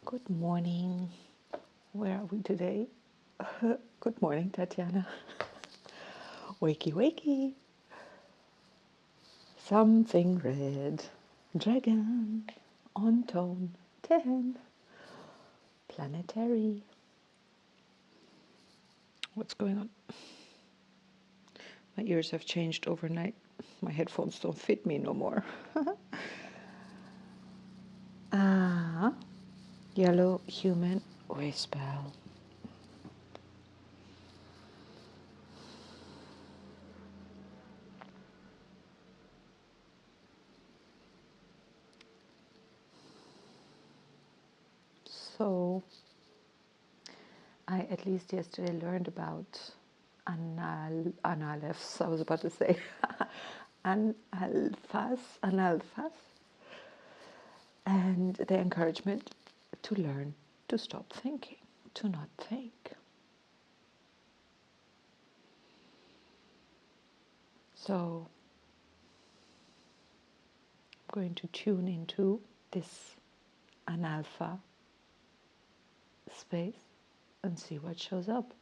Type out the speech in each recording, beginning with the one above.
Good morning. Where are we today? Good morning, Tatiana. Wakey, wakey. Something red. Dragon. On tone 10. Planetary. What's going on? My ears have changed overnight. My headphones don't fit me no more. Ah, yellow human waste bell. So, I at least yesterday learned about analphs. I was about to say analphas, and the encouragement to learn to stop thinking, to not think. So I'm going to tune into this analpha space and see what shows up.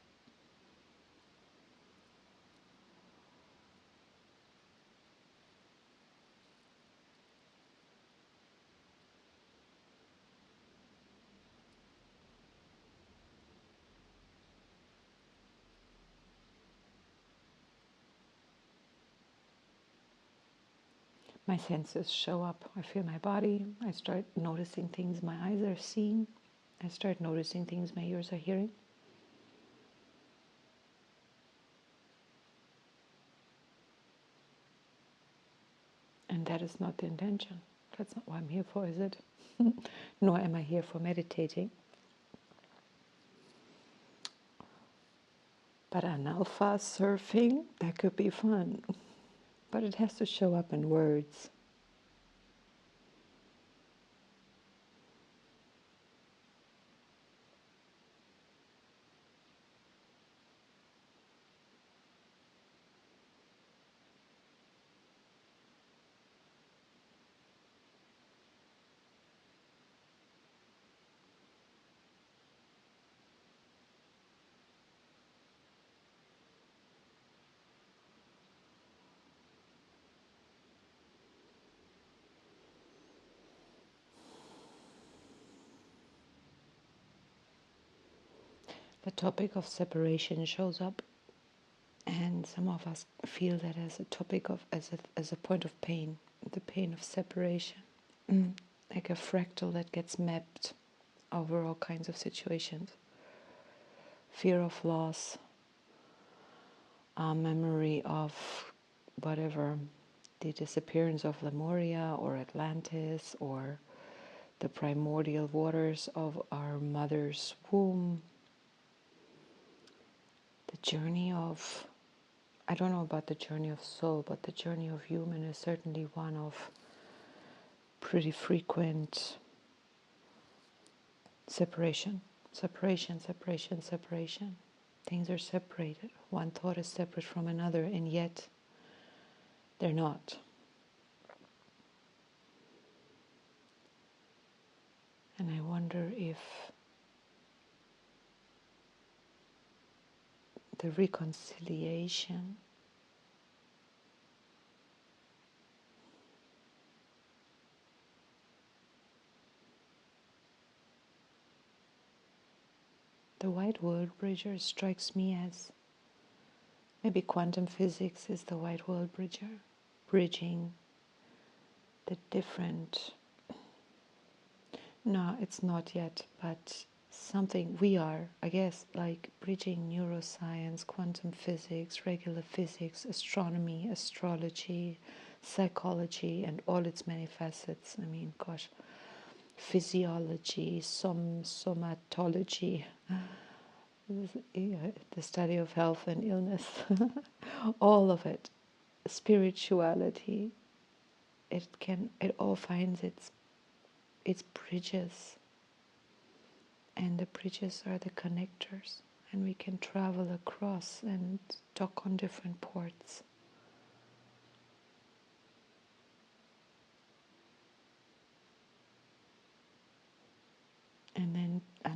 My senses show up. I feel my body. I start noticing things my eyes are seeing. I start noticing things my ears are hearing. And that is not the intention. That's not what I'm here for, is it? Nor am I here for meditating. But an alpha surfing, that could be fun. But it has to show up in words. The topic of separation shows up, and some of us feel that as a topic of, as a point of pain, the pain of separation, like a fractal that gets mapped over all kinds of situations. Fear of loss, a memory of whatever, the disappearance of Lemuria or Atlantis, or the primordial waters of our mother's womb, the journey of, I don't know about the journey of soul, but the journey of human is certainly one of pretty frequent separation. Separation, separation, separation. Things are separated. One thought is separate from another, and yet they're not. And I wonder if the reconciliation the white world bridger strikes me as maybe quantum physics is the white world bridger, bridging the different. No, it's not yet, but something we are, I guess, like bridging neuroscience, quantum physics, regular physics, astronomy, astrology, psychology, and all its many facets. I mean, gosh, physiology, somatology, the study of health and illness, all of it, spirituality. It all finds its bridges, and the bridges are the connectors, and we can travel across and dock on different ports. And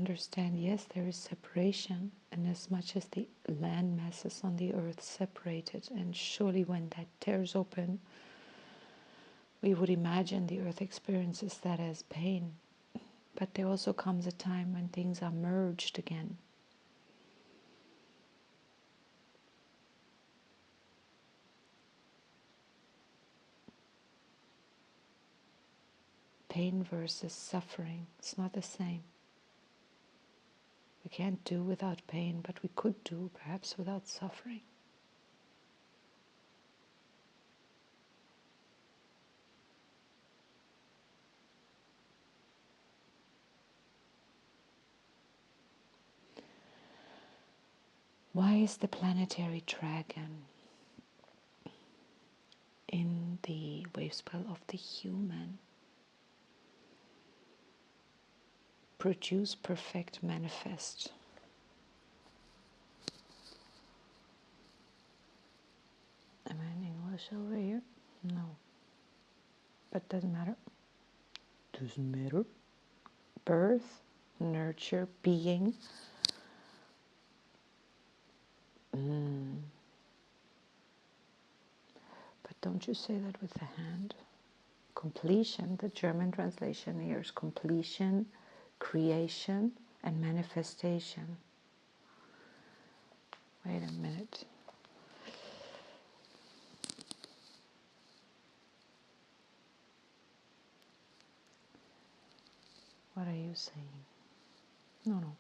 understand, yes, there is separation, and as much as the land masses on the earth separated, and surely when that tears open, we would imagine the earth experiences that as pain. But there also comes a time when things are merged again. Pain versus suffering, it's not the same. We can't do without pain, but we could do perhaps without suffering. Why is the planetary dragon in the wave spell of the human? Produce, perfect, manifest. Am I in English over here? No. But doesn't matter. Doesn't matter. Birth, nurture, being. But don't you say that with the hand? Completion, the German translation here is completion, creation, and manifestation. Wait a minute. What are you saying? No.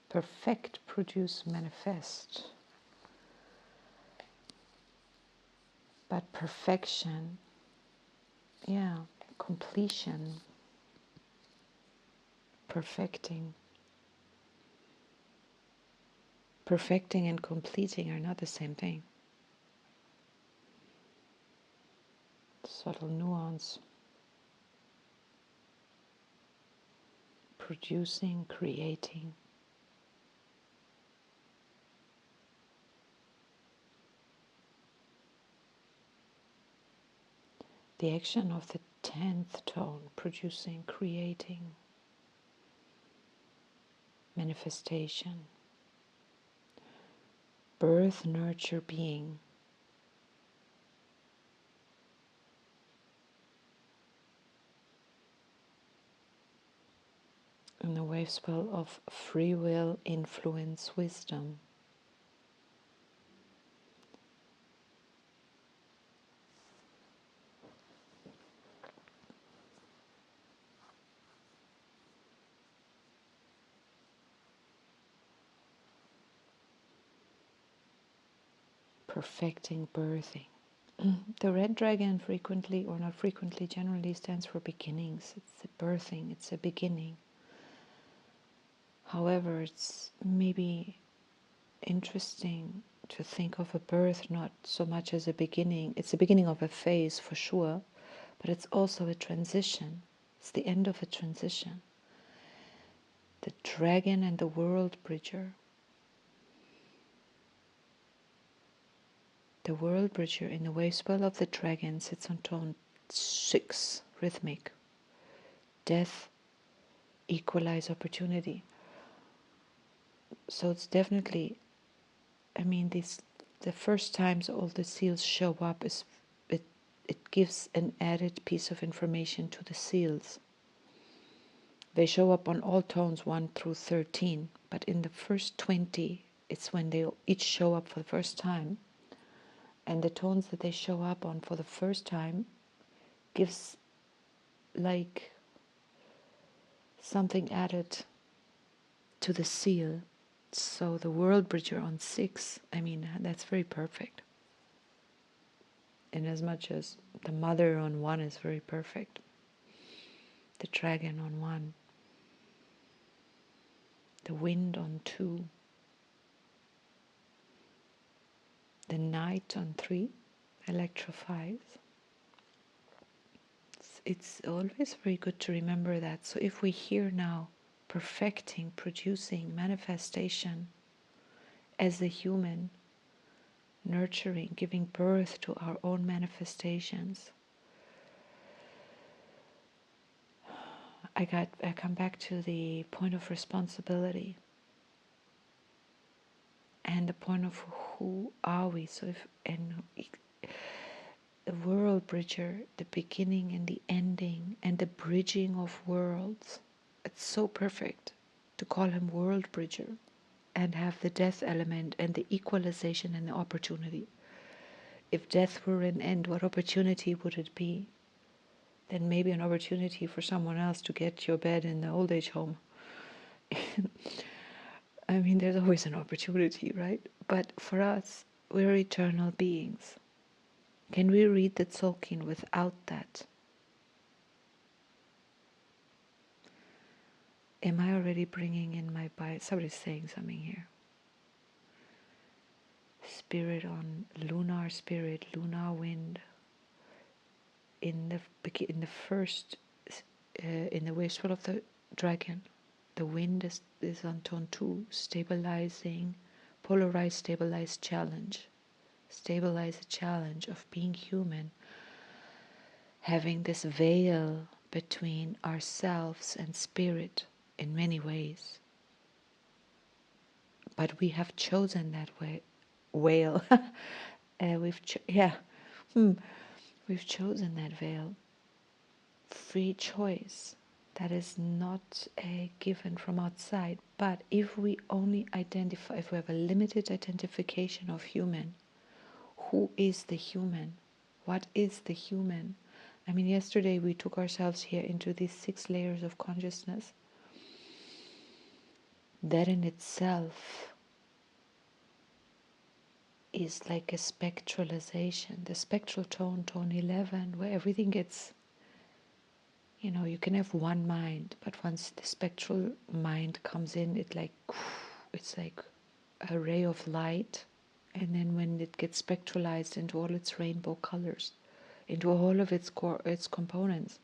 Perfect, produce, manifest. But perfection, yeah, completion, perfecting. Perfecting and completing are not the same thing. Subtle nuance. Producing, creating. The action of the 10th tone, producing, creating, manifestation, birth, nurture, being. And the wave spell of free will, influence, wisdom. Perfecting, birthing. The red dragon frequently, or not frequently, generally stands for beginnings. It's a birthing, it's a beginning. However, it's maybe interesting to think of a birth not so much as a beginning. It's the beginning of a phase for sure, but it's also a transition. It's the end of a transition. The dragon and the world bridger. The world bridger in the wave spell of the dragon sits on tone 6, rhythmic. Death, equalize opportunity. So it's definitely, the first times all the seals show up is it gives an added piece of information to the seals. They show up on all tones 1 through 13, but in the first 20, it's when they each show up for the first time. And the tones that they show up on for the first time gives like something added to the seal. So the world bridger on 6, that's very perfect. In as much as the mother on 1 is very perfect. The dragon on 1. The wind on 2. The night on 3 electrifies. It's always very good to remember that. So if we hear now perfecting, producing, manifestation as the human, nurturing, giving birth to our own manifestations, I come back to the point of responsibility and the point of who are we. So if and the world bridger, the beginning and the ending and the bridging of worlds. It's so perfect to call him world bridger and have the death element and the equalization and the opportunity. If death were an end, what opportunity would it be? Then maybe an opportunity for someone else to get your bed in the old age home. I mean, there's always an opportunity, right? But for us, we're eternal beings. Can we read the Tolkien without that? Am I already bringing in my bias? Somebody's saying something here. Spirit on lunar spirit, lunar wind. In the first, in the wastrel of the dragon, the wind is on tone 2, stabilizing, polarized, stabilized challenge. Stabilize the challenge of being human, having this veil between ourselves and spirit in many ways. But we have chosen that veil. We've chosen that veil. Free choice. That is not a given from outside. But if we only identify, if we have a limited identification of human, who is the human? What is the human? I mean, yesterday we took ourselves here into these 6 layers of consciousness. That in itself is like a spectralization. The spectral tone, tone 11, where everything gets, you can have one mind, but once the spectral mind comes in, it's like a ray of light. And then when it gets spectralized into all its rainbow colors, into all of its components.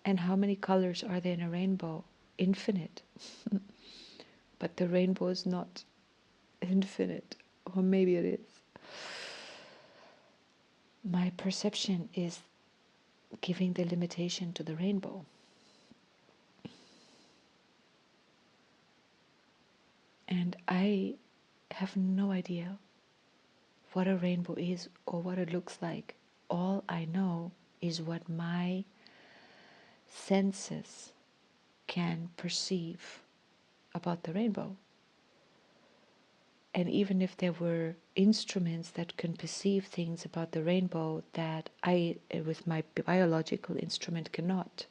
And how many colors are there in a rainbow? Infinite. But the rainbow is not infinite, or maybe it is. My perception is giving the limitation to the rainbow. And I have no idea what a rainbow is or what it looks like. All I know is what my senses can perceive about the rainbow. And even if there were instruments that can perceive things about the rainbow that I, with my biological instrument, cannot,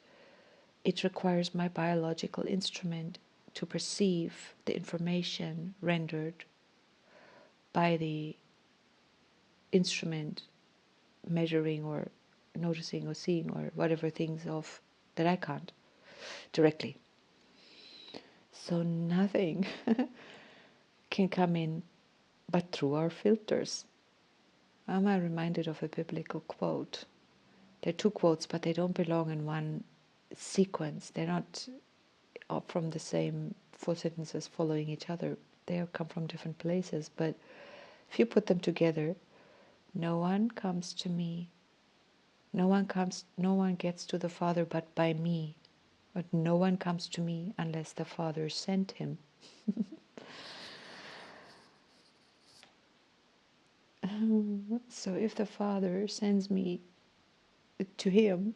it requires my biological instrument to perceive the information rendered by the instrument measuring or noticing or seeing or whatever things of that I can't directly. So nothing can come in but through our filters. Am I reminded of a biblical quote? There are 2 quotes, but they don't belong in one sequence. They're not from the same 4 sentences following each other. They come from different places, but if you put them together, no one comes to me. No one gets to the Father but by me. But no one comes to me unless the Father sent him. So if the Father sends me to him,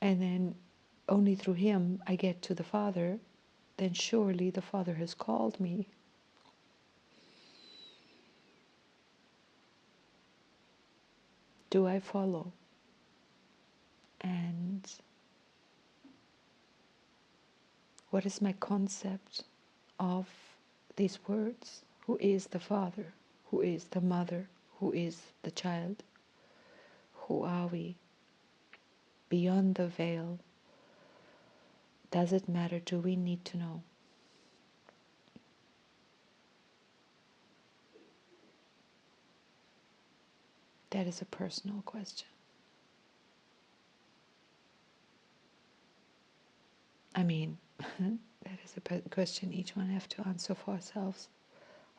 and then only through him I get to the Father, then surely the Father has called me. Do I follow? And what is my concept of these words? Who is the Father? Who is the Mother? Who is the child? Who are we? Beyond the veil, does it matter? Do we need to know? That is a personal question. I mean, that is a question each one have to answer for ourselves.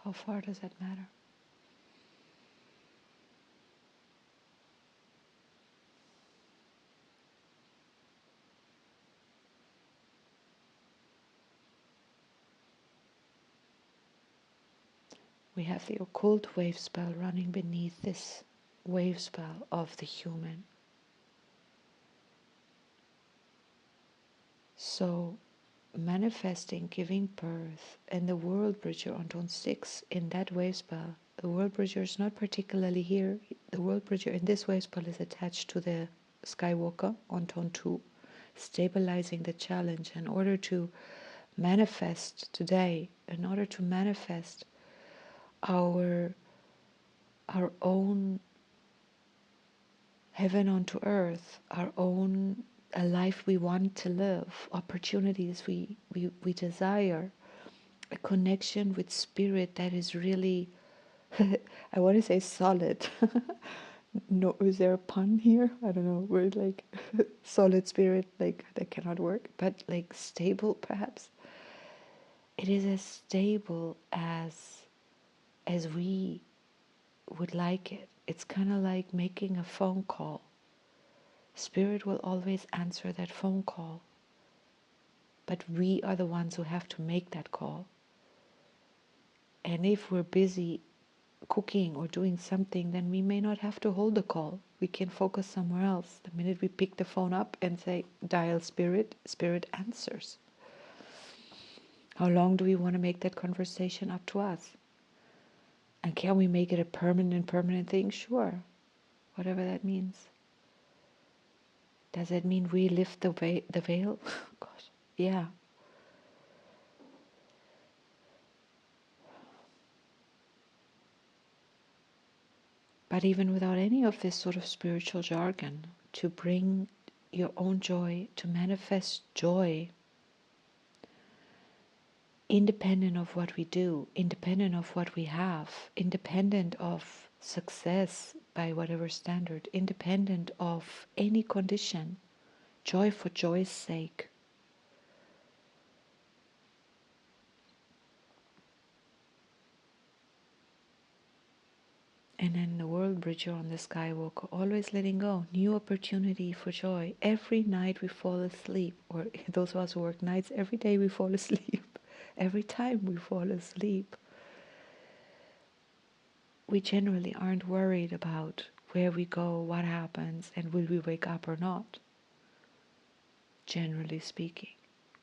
How far does that matter? We have the occult wave spell running beneath this wave spell of the human. So manifesting, giving birth, and the world bridger on tone 6 in that wave spell. The world bridger is not particularly here. The world bridger in this wave spell is attached to the Skywalker on tone 2, stabilizing the challenge in order to manifest today, in order to manifest our own heaven onto earth, our own a life we want to live, opportunities we desire, a connection with spirit that is really, I want to say solid. No, is there a pun here? I don't know. We're like solid spirit, like that cannot work, but like stable perhaps. It is as stable as we would like it. It's kind of like making a phone call. Spirit will always answer that phone call, but we are the ones who have to make that call. And if we're busy cooking or doing something, then we may not have to hold the call. We can focus somewhere else. The minute we pick the phone up and say, dial spirit, spirit answers. How long do we want to make that conversation? Up to us. And can we make it a permanent thing? Sure. Whatever that means. Does that mean we lift the veil? Gosh, yeah. But even without any of this sort of spiritual jargon, to bring your own joy, to manifest joy, independent of what we do, independent of what we have, independent of success by whatever standard, independent of any condition, joy for joy's sake. And then the world bridger on the skywalker, always letting go, new opportunity for joy. Every night we fall asleep, or those of us who work nights, every day we fall asleep. Every time we fall asleep, we generally aren't worried about where we go, what happens, and will we wake up or not. Generally speaking,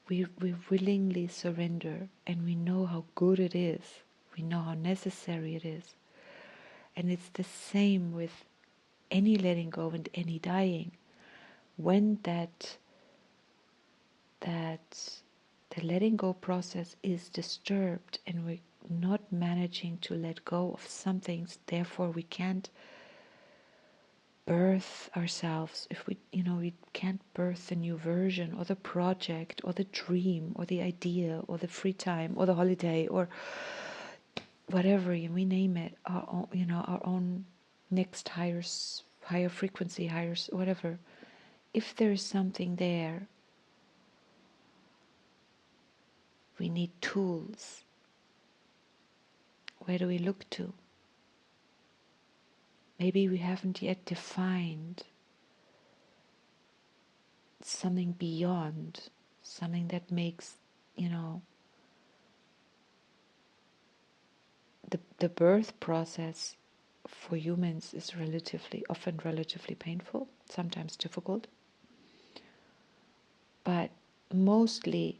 we willingly surrender, and we know how good it is. We know how necessary it is. And it's the same with any letting go and any dying. When that the letting go process is disturbed and we're not managing to let go of some things, therefore we can't birth ourselves. If we can't birth the new version or the project or the dream or the idea or the free time or the holiday or whatever we name it, our own next higher frequency, higher whatever. If there is something there, we need tools. Where do we look to? Maybe we haven't yet defined something beyond, something that makes, the birth process for humans is often relatively painful, sometimes difficult. But mostly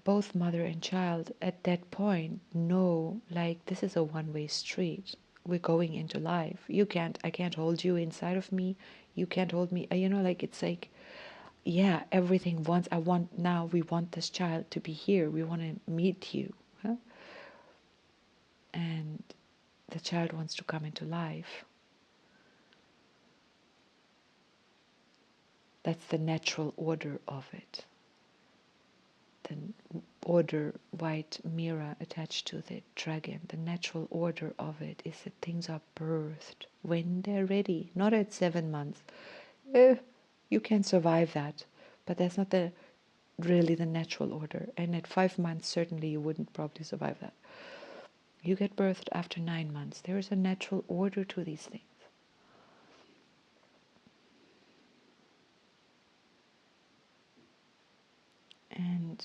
both mother and child at that point know, like, this is a one-way street. We're going into life. I can't hold you inside of me. You can't hold me. It's like, yeah, everything we want this child to be here. We want to meet you. Huh? And the child wants to come into life. That's the natural order of it. The order, white mirror attached to the dragon, the natural order of it is that things are birthed when they're ready, not at 7 months. You can survive that, but that's not really the natural order. And at 5 months, certainly you wouldn't probably survive that. You get birthed after 9 months. There is a natural order to these things. And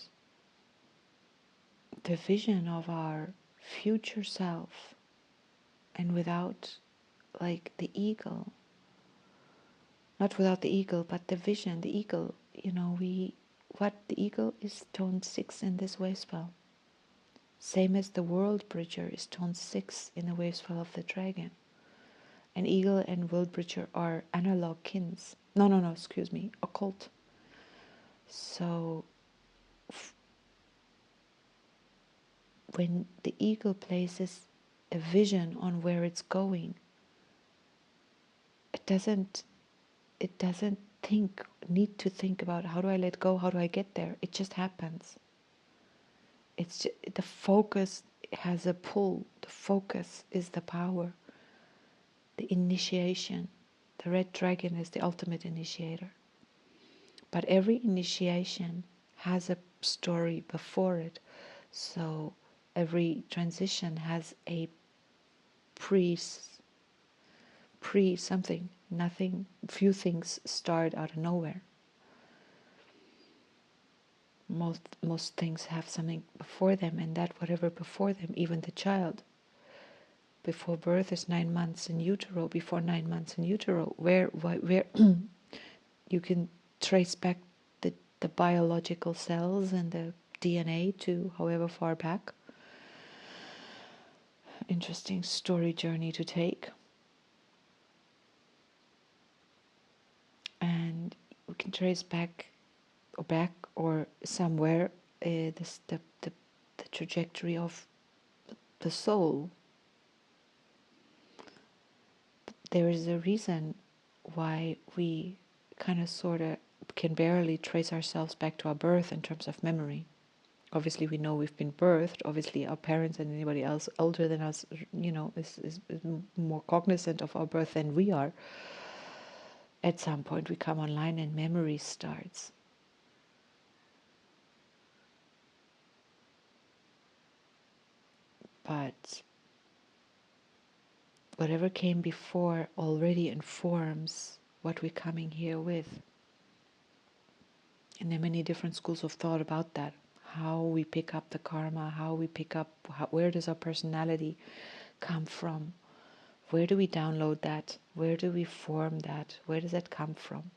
the vision of our future self and without like the eagle, not without the eagle, but the vision, the eagle, what the eagle is tone 6 in this wave spell. Same as the world bridger is tone 6 in the wave spell of the dragon. And eagle and world bridger are analog kins. No, excuse me, occult. So when the eagle places a vision on where it's going, it doesn't need to think about how do I let go, how do I get there. It just happens. It's just, the focus has a pull. The focus is the power, the initiation. The red dragon is the ultimate initiator. But every initiation has a story before it. So every transition has a pre something. Nothing, few things start out of nowhere. Most things have something before them, and that whatever before them, even the child before birth is 9 months in utero. Before 9 months in utero, where you can trace back the biological cells and the DNA to however far back. Interesting story journey to take. And we can trace back or somewhere the trajectory of the soul. There is a reason why we kind of sort of can barely trace ourselves back to our birth in terms of memory. Obviously, we know we've been birthed. Obviously, our parents and anybody else older than us, is more cognizant of our birth than we are. At some point, we come online and memory starts. But whatever came before already informs what we're coming here with. And there are many different schools of thought about that. How we pick up the karma, where does our personality come from? Where do we download that? Where do we form that? Where does that come from?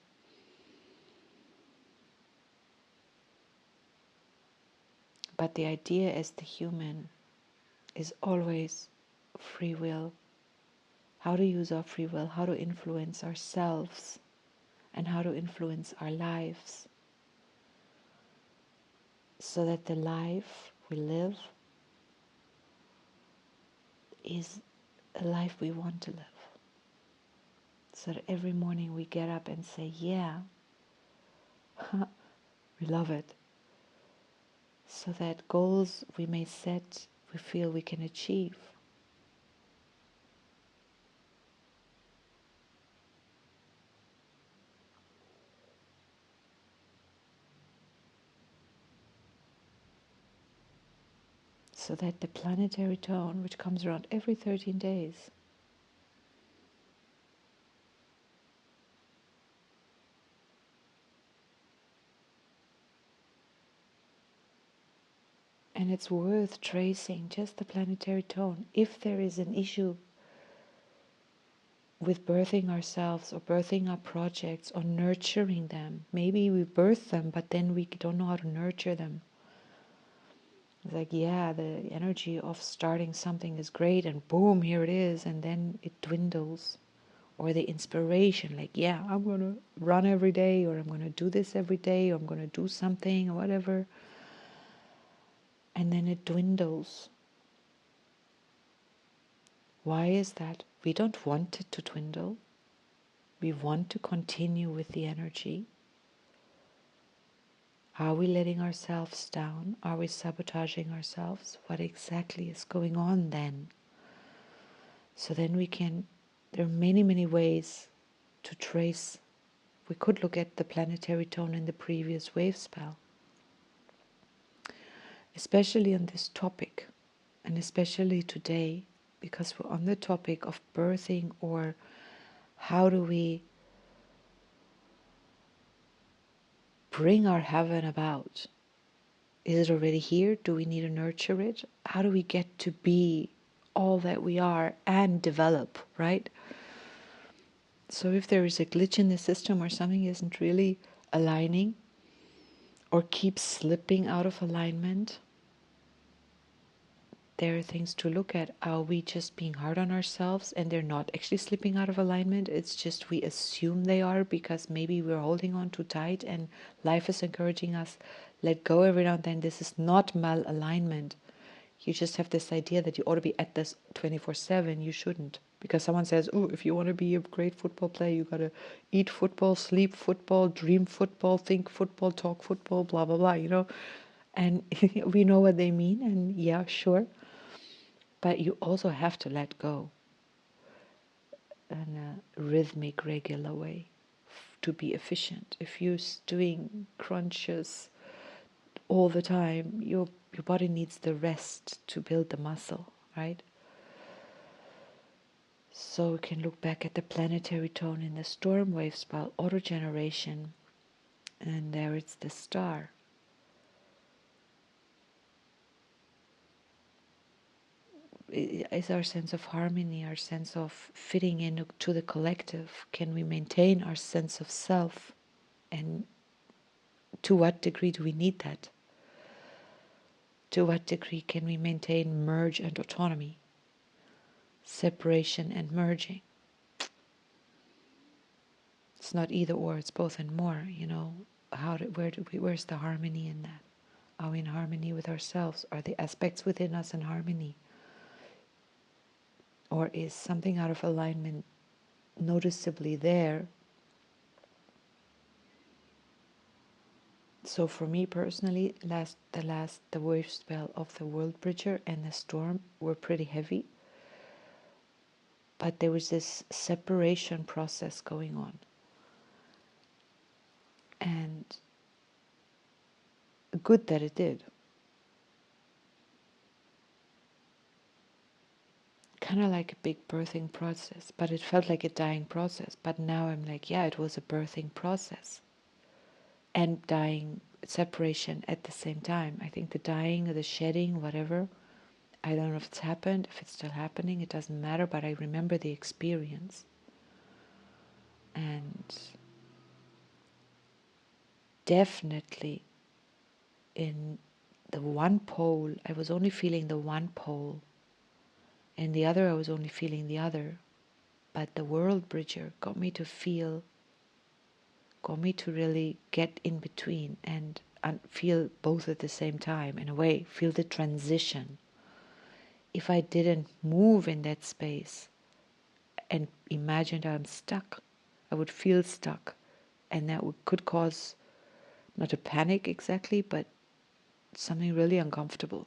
But the idea as the human is always free will. How to use our free will, how to influence ourselves, and how to influence our lives, so that the life we live is a life we want to live. So that every morning we get up and say, yeah, we love it. So that goals we may set, we feel we can achieve. So that the planetary tone, which comes around every 13 days, and it's worth tracing just the planetary tone. If there is an issue with birthing ourselves or birthing our projects or nurturing them, maybe we birth them, but then we don't know how to nurture them. It's like, yeah, the energy of starting something is great, and boom, here it is, and then it dwindles. Or the inspiration, like, yeah, I'm going to run every day, or I'm going to do this every day, or I'm going to do something, or whatever. And then it dwindles. Why is that? We don't want it to dwindle. We want to continue with the energy. Are we letting ourselves down? Are we sabotaging ourselves? What exactly is going on then? So then there are many, many ways to trace. We could look at the planetary tone in the previous wave spell, especially on this topic, and especially today, because we're on the topic of birthing, or how do we bring our heaven about? Is it already here? Do we need to nurture it? How do we get to be all that we are and develop, right? So if there is a glitch in the system or something isn't really aligning or keeps slipping out of alignment, there are things to look at. Are we just being hard on ourselves and they're not actually slipping out of alignment? It's just we assume they are because maybe we're holding on too tight and life is encouraging us, let go every now and then. This is not malalignment. You just have this idea that you ought to be at this 24/7. You shouldn't. Because someone says, oh, if you want to be a great football player, you got to eat football, sleep football, dream football, think football, talk football, blah, blah, blah, And we know what they mean, and yeah, sure. But you also have to let go in a rhythmic, regular way to be efficient. If you're doing crunches all the time, your body needs the rest to build the muscle, right? So we can look back at the planetary tone in the storm wave spell, autogeneration, and there it's the star. Is our sense of harmony, our sense of fitting into the collective? Can we maintain our sense of self? And to what degree do we need that? To what degree can we maintain merge and autonomy, separation and merging? It's not either or, it's both and more, where's the harmony in that? Are we in harmony with ourselves? Are the aspects within us in harmony? Or is something out of alignment noticeably there? So for me personally, the wave spell of the World Bridger and the storm were pretty heavy. But there was this separation process going on. And good that it did. Kind of like a big birthing process, but it felt like a dying process. But now I'm like, yeah, it was a birthing process and dying, separation at the same time. I think the dying, the shedding, whatever, I don't know if it's happened, if it's still happening, it doesn't matter, but I remember the experience. And definitely in the one pole, I was only feeling the one pole, and the other I was only feeling the other. But the World Bridger got me to really get in between and feel both at the same time, in a way, feel the transition. If I didn't move in that space and imagine I'm stuck, I would feel stuck, and that could cause not a panic exactly, but something really uncomfortable.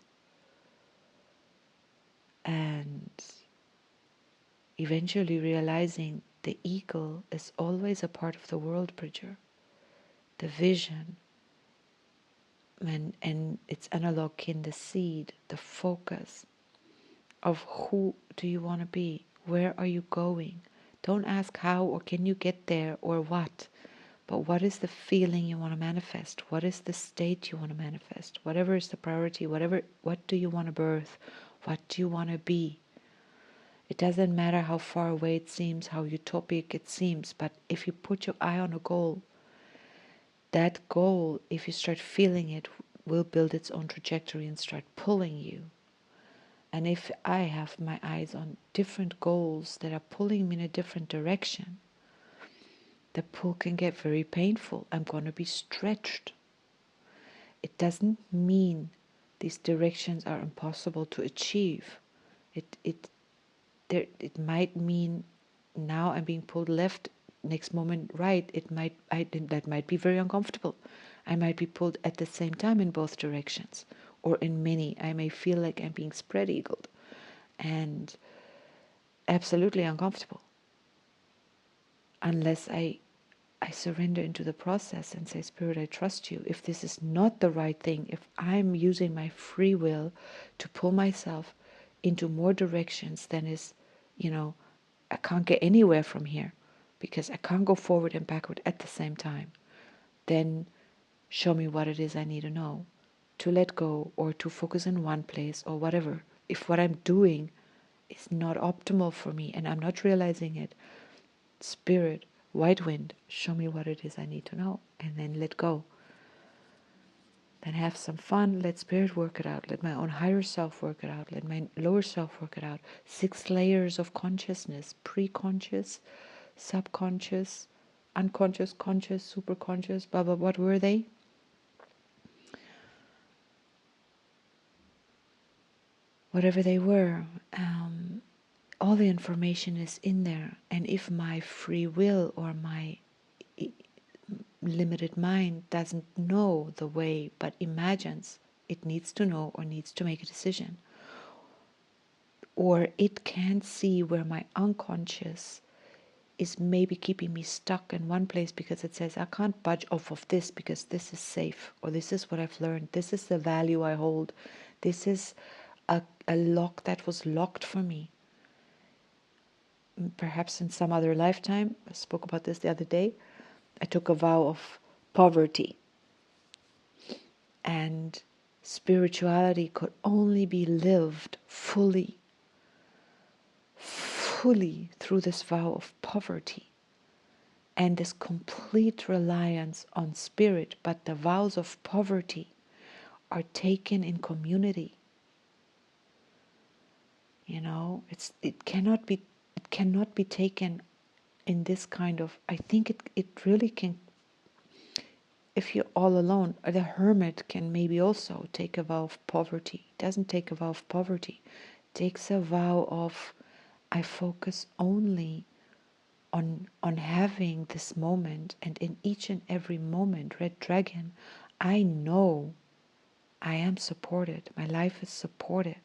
And eventually realizing the eagle is always a part of the World Bridger, the vision, and its analog in the seed, the focus of who do you want to be, where are you going. Don't ask how or can you get there or what, but what is the feeling you want to manifest, what is the state you want to manifest, whatever is the priority, what do you want to birth, what do you want to be. It doesn't matter how far away it seems, how utopic it seems, but if you put your eye on a goal, that goal, if you start feeling it, will build its own trajectory and start pulling you. And if I have my eyes on different goals that are pulling me in a different direction, the pull can get very painful. I'm going to be stretched. It doesn't mean these directions are impossible to achieve. It might mean now I'm being pulled left, next moment right. That might be very uncomfortable. I might be pulled at the same time in both directions, or in many. I may feel like I'm being spread eagled, and absolutely uncomfortable. Unless I surrender into the process and say, Spirit, I trust you. If this is not the right thing, if I'm using my free will to pull myself into more directions than is, I can't get anywhere from here because I can't go forward and backward at the same time, then show me what it is I need to know to let go or to focus in one place or whatever. If what I'm doing is not optimal for me and I'm not realizing it. Spirit, white wind, show me what it is I need to know, and then let go. Then have some fun, let spirit work it out, let my own higher self work it out, let my lower self work it out. 6 layers of consciousness: pre-conscious, subconscious, unconscious, conscious, superconscious, blah blah. What were they? Whatever they were, all the information is in there. And if my free will or my limited mind doesn't know the way but imagines it needs to know or needs to make a decision, or it can't see where my unconscious is maybe keeping me stuck in one place because it says I can't budge off of this because this is safe, or this is what I've learned, this is the value I hold, this is a lock that was locked for me. Perhaps in some other lifetime, I spoke about this the other day, I took a vow of poverty. And spirituality could only be lived fully through this vow of poverty and this complete reliance on spirit. But the vows of poverty are taken in community. You know, it cannot be taken in this kind of, I think it really can. If you're all alone, the hermit can maybe also take a vow of poverty. Doesn't take a vow of poverty, takes a vow of, I focus only on having this moment, and in each and every moment, Red Dragon, I know I am supported. My life is supported.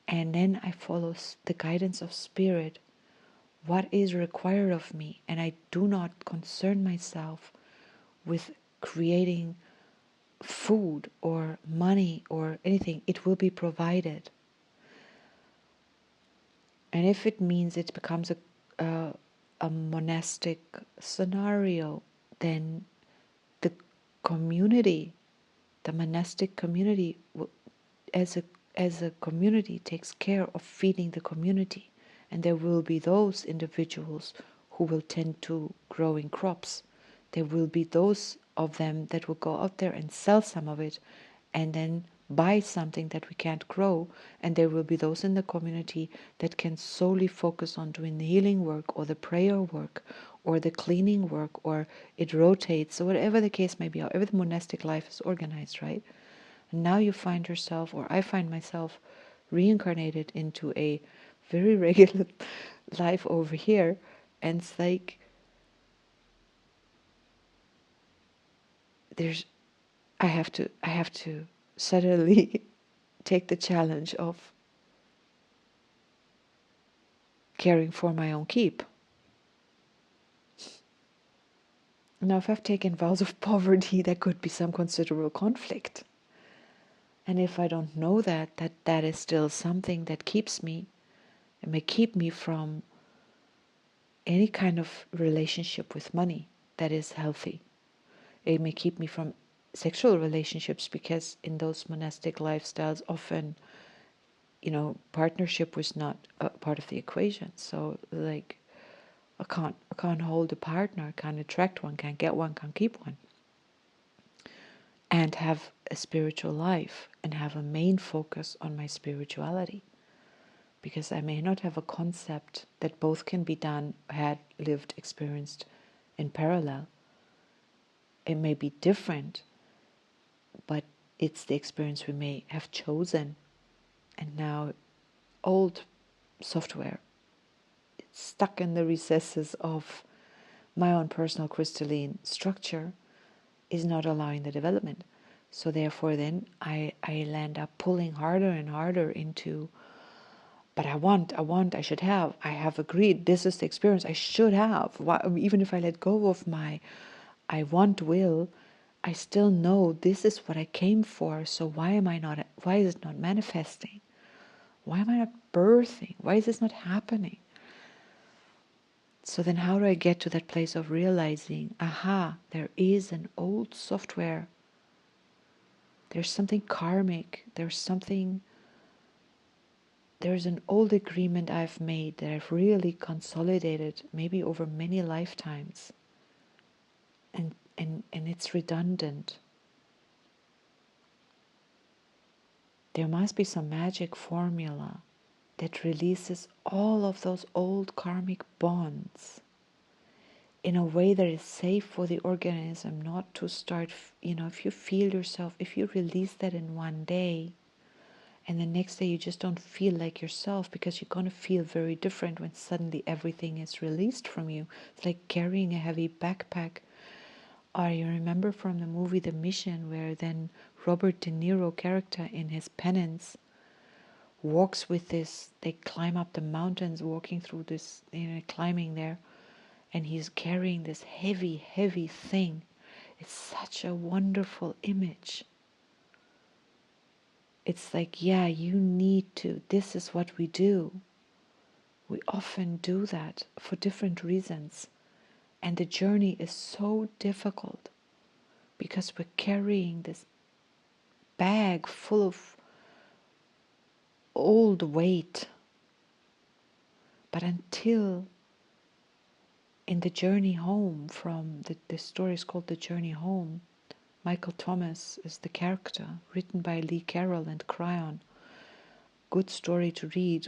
And then I follow the guidance of spirit, what is required of me, and I do not concern myself with creating food or money or anything. It will be provided. And if it means it becomes a monastic scenario, then the community, the monastic community, as a community, takes care of feeding the community. And there will be those individuals who will tend to growing crops. There will be those of them that will go out there and sell some of it and then buy something that we can't grow. And there will be those in the community that can solely focus on doing the healing work or the prayer work or the cleaning work, or it rotates, or whatever the case may be, however the monastic life is organized, right? And now you find yourself, or I find myself, reincarnated into a very regular life over here, and it's like I have to suddenly take the challenge of caring for my own keep. Now, if I've taken vows of poverty, there could be some considerable conflict. And if I don't know that is still something that keeps me, it may keep me from any kind of relationship with money that is healthy. It may keep me from sexual relationships, because in those monastic lifestyles, often, partnership was not a part of the equation. So, like, I can't hold a partner, I can't attract one, can't get one, can't keep one, and have a spiritual life and have a main focus on my spirituality. Because I may not have a concept that both can be done, had lived, experienced in parallel. It may be different, but it's the experience we may have chosen. And now old software, it's stuck in the recesses of my own personal crystalline structure, is not allowing the development. So therefore then I land up pulling harder and harder into, but I should have, I have agreed, this is the experience I should have. Even if I let go of my I want will, I still know this is what I came for. So why is it not manifesting? Why am I not birthing? Why is this not happening? So then how do I get to that place of realizing, aha, there is an old software. There's something karmic. There's something there's an old agreement I've made that I've really consolidated, maybe over many lifetimes, and it's redundant. There must be some magic formula that releases all of those old karmic bonds in a way that is safe for the organism not to start, if you feel yourself, if you release that in one day, and the next day you just don't feel like yourself, because you're going to feel very different when suddenly everything is released from you. It's like carrying a heavy backpack. Or you remember from the movie The Mission, where then Robert De Niro character in his penance walks with this, they climb up the mountains walking through this, climbing there, and he's carrying this heavy, heavy thing. It's such a wonderful image. It's like, yeah, you need to, this is what we do. We often do that for different reasons. And the journey is so difficult because we're carrying this bag full of old weight. But until in the journey home from, the story is called The Journey Home, Michael Thomas is the character, written by Lee Carroll and Cryon. Good story to read.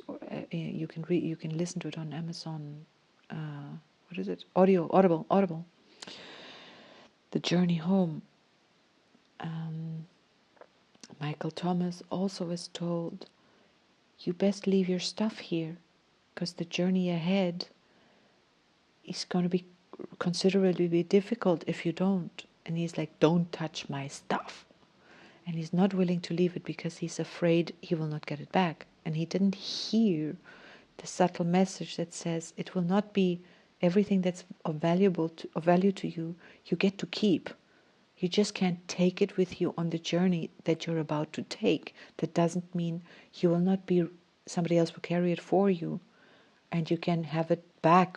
You can listen to it on Amazon. What is it? Audible. The Journey Home. Michael Thomas also is told, you best leave your stuff here, because the journey ahead is going to be considerably difficult if you don't. And he's like, don't touch my stuff. And he's not willing to leave it because he's afraid he will not get it back. And he didn't hear the subtle message that says it will not be everything that's of value to you, you get to keep. You just can't take it with you on the journey that you're about to take. That doesn't mean you will not be, somebody else will carry it for you, and you can have it back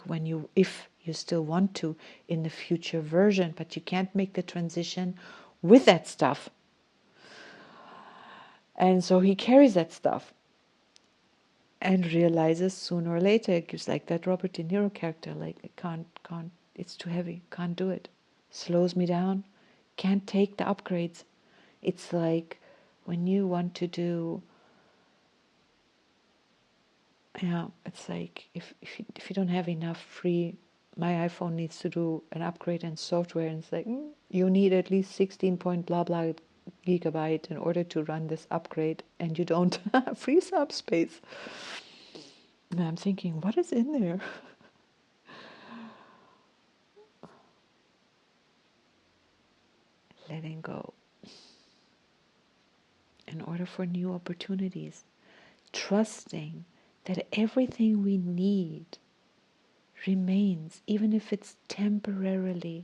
if you still want to, in the future version, but you can't make the transition with that stuff. And so he carries that stuff and realizes sooner or later, it's like that Robert De Niro character, like, I can't, it's too heavy, can't do it. Slows me down, can't take the upgrades. It's like when you want to do, it's like if you don't have enough free, my iPhone needs to do an upgrade in software, and it's like, you need at least 16 point blah blah gigabyte in order to run this upgrade, and you don't free up space. And I'm thinking, what is in there? Letting go in order for new opportunities, trusting that everything we need remains, even if it's temporarily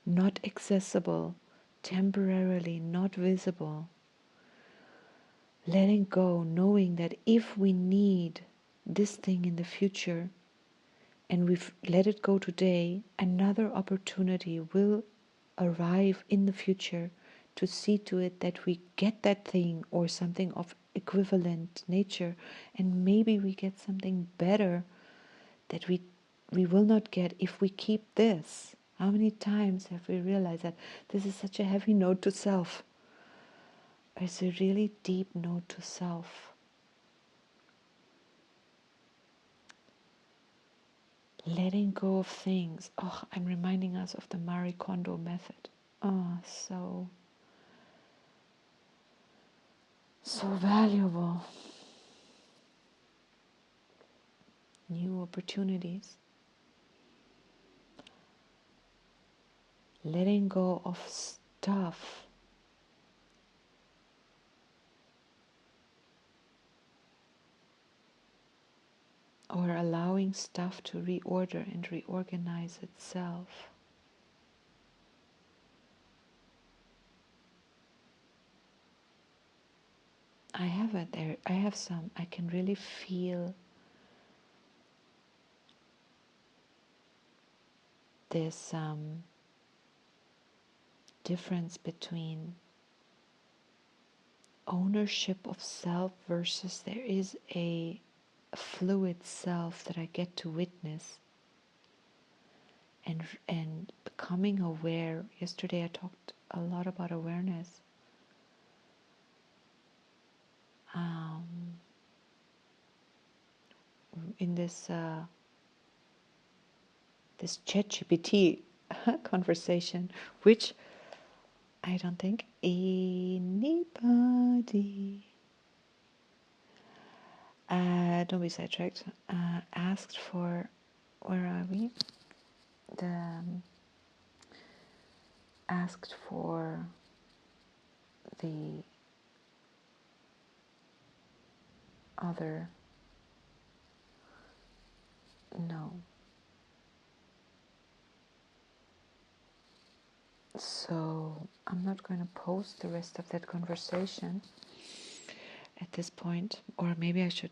not accessible, temporarily not visible. Letting go, knowing that if we need this thing in the future and we've let it go today, another opportunity will arrive in the future to see to it that we get that thing or something of equivalent nature, and maybe we get something better that we will not get if we keep this. How many times have we realized that? This is such a heavy note to self. It's a really deep note to self. Letting go of things. Oh, I'm reminding us of the Marie Kondo method. Oh, so valuable. New opportunities. Letting go of stuff. Or allowing stuff to reorder and reorganize itself. I have it there. I have some. I can really feel this difference between ownership of self versus there is a fluid self that I get to witness, and becoming aware. Yesterday I talked a lot about awareness. Um, in this ChatGPT conversation, which I don't think anybody, don't be sidetracked, asked for, where are we? Asked for the other, no. So I'm not going to post the rest of that conversation at this point, or maybe I should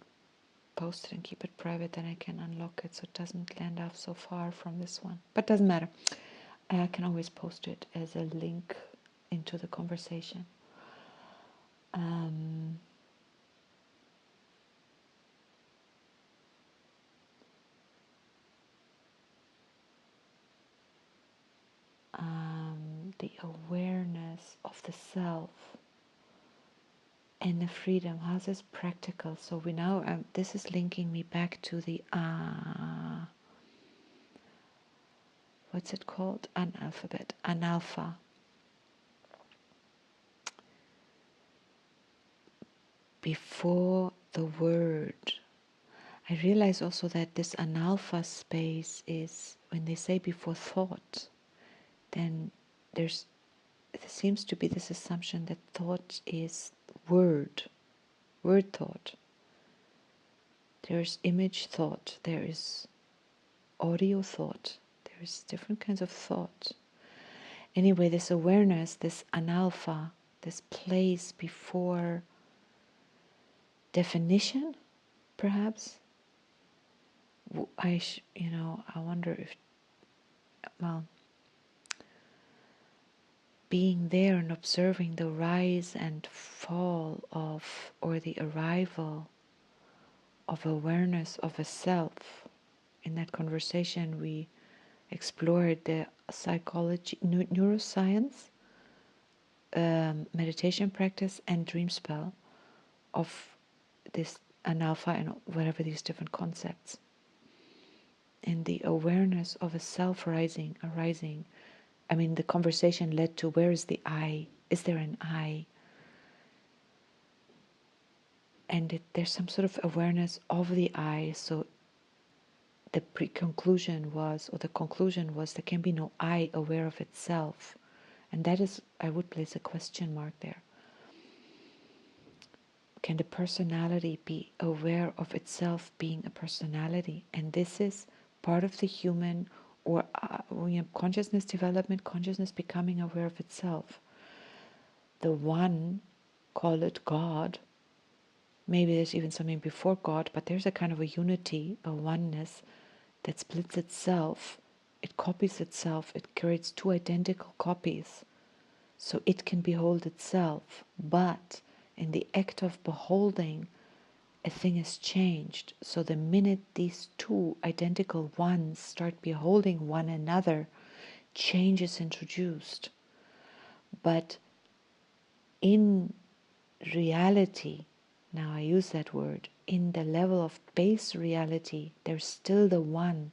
post it and keep it private, then I can unlock it so it doesn't land off so far from this one. But doesn't matter. I can always post it as a link into the conversation. The awareness of the self and the freedom. How's this practical? So we now, this is linking me back to the what's it called? Analphabet, analpha. Before the word. I realize also that this analpha space is, when they say before thought, then there seems to be this assumption that thought is word thought. There's image thought, there is audio thought, there's different kinds of thought. Anyway, this awareness, this analpha, this place before definition, perhaps. I wonder if, well, being there and observing the rise and fall of, or the arrival of awareness of a self. In that conversation, we explored the psychology, neuroscience, meditation practice, and dream spell of this analpha and whatever these different concepts. And the awareness of a self arising. I mean, the conversation led to, where is the I? Is there an I? And there's some sort of awareness of the I. So the conclusion was there can be no I aware of itself. And that is, I would place a question mark there. Can the personality be aware of itself being a personality? And this is part of the human, or consciousness development, consciousness becoming aware of itself. The one, call it God, maybe there's even something before God, but there's a kind of a unity, a oneness that splits itself, it copies itself, it creates two identical copies, so it can behold itself. But in the act of beholding, a thing is changed. So the minute these two identical ones start beholding one another, change is introduced. But in reality, now I use that word, in the level of base reality, there's still the one.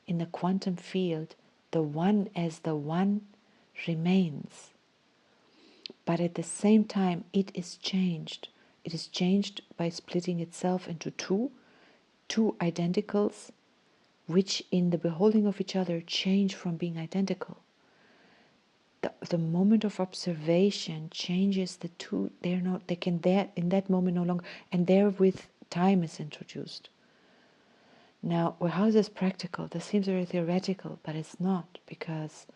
In the quantum field, the one as the one remains. But at the same time, it is changed. It is changed by splitting itself into two identicals, which in the beholding of each other change from being identical. The moment of observation changes the two. They can there in that moment no longer, and therewith time is introduced. Now, well, how is this practical? This seems very theoretical, but it's not, because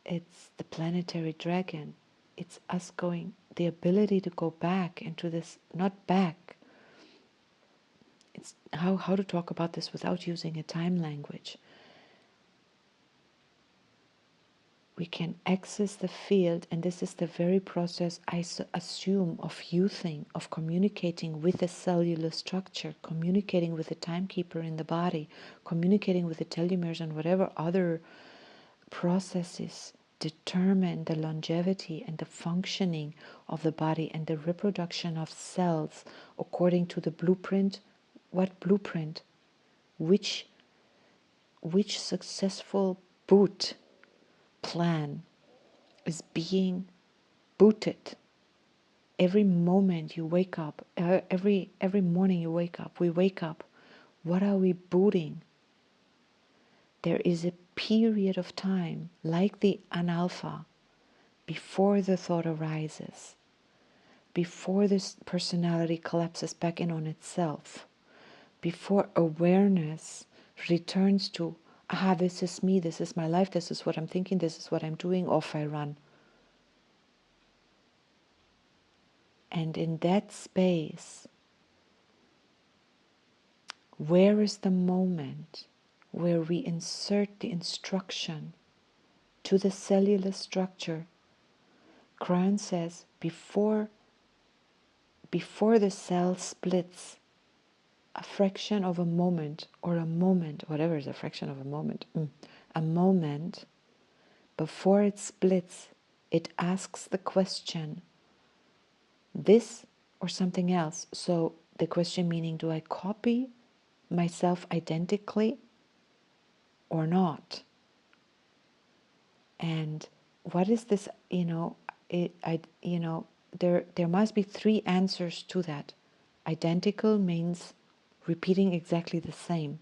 it's the planetary dragon. It's us going, the ability to go back into this, not back. It's how to talk about this without using a time language. we can access the field, and this is the very process I assume of youthing, of communicating with the cellular structure, communicating with the timekeeper in the body, communicating with the telomeres and whatever other processes determine the longevity and the functioning of the body and the reproduction of cells according to the blueprint. What blueprint? Which successful boot plan is being booted every moment you wake up, every morning you wake up, we wake up. What are we booting? There is a period of time, like the analpha, before the thought arises, before this personality collapses back in on itself, before awareness returns to, aha, this is me, this is my life, this is what I'm thinking, this is what I'm doing, off I run. And in that space, where is the moment where we insert the instruction to the cellular structure? Crown says, before the cell splits, a fraction of a moment, or a moment, whatever is a fraction of a moment, before it splits, it asks the question, this or something else? So the question meaning, do I copy myself identically or not? And what is this? There must be three answers to that. Identical means repeating exactly the same.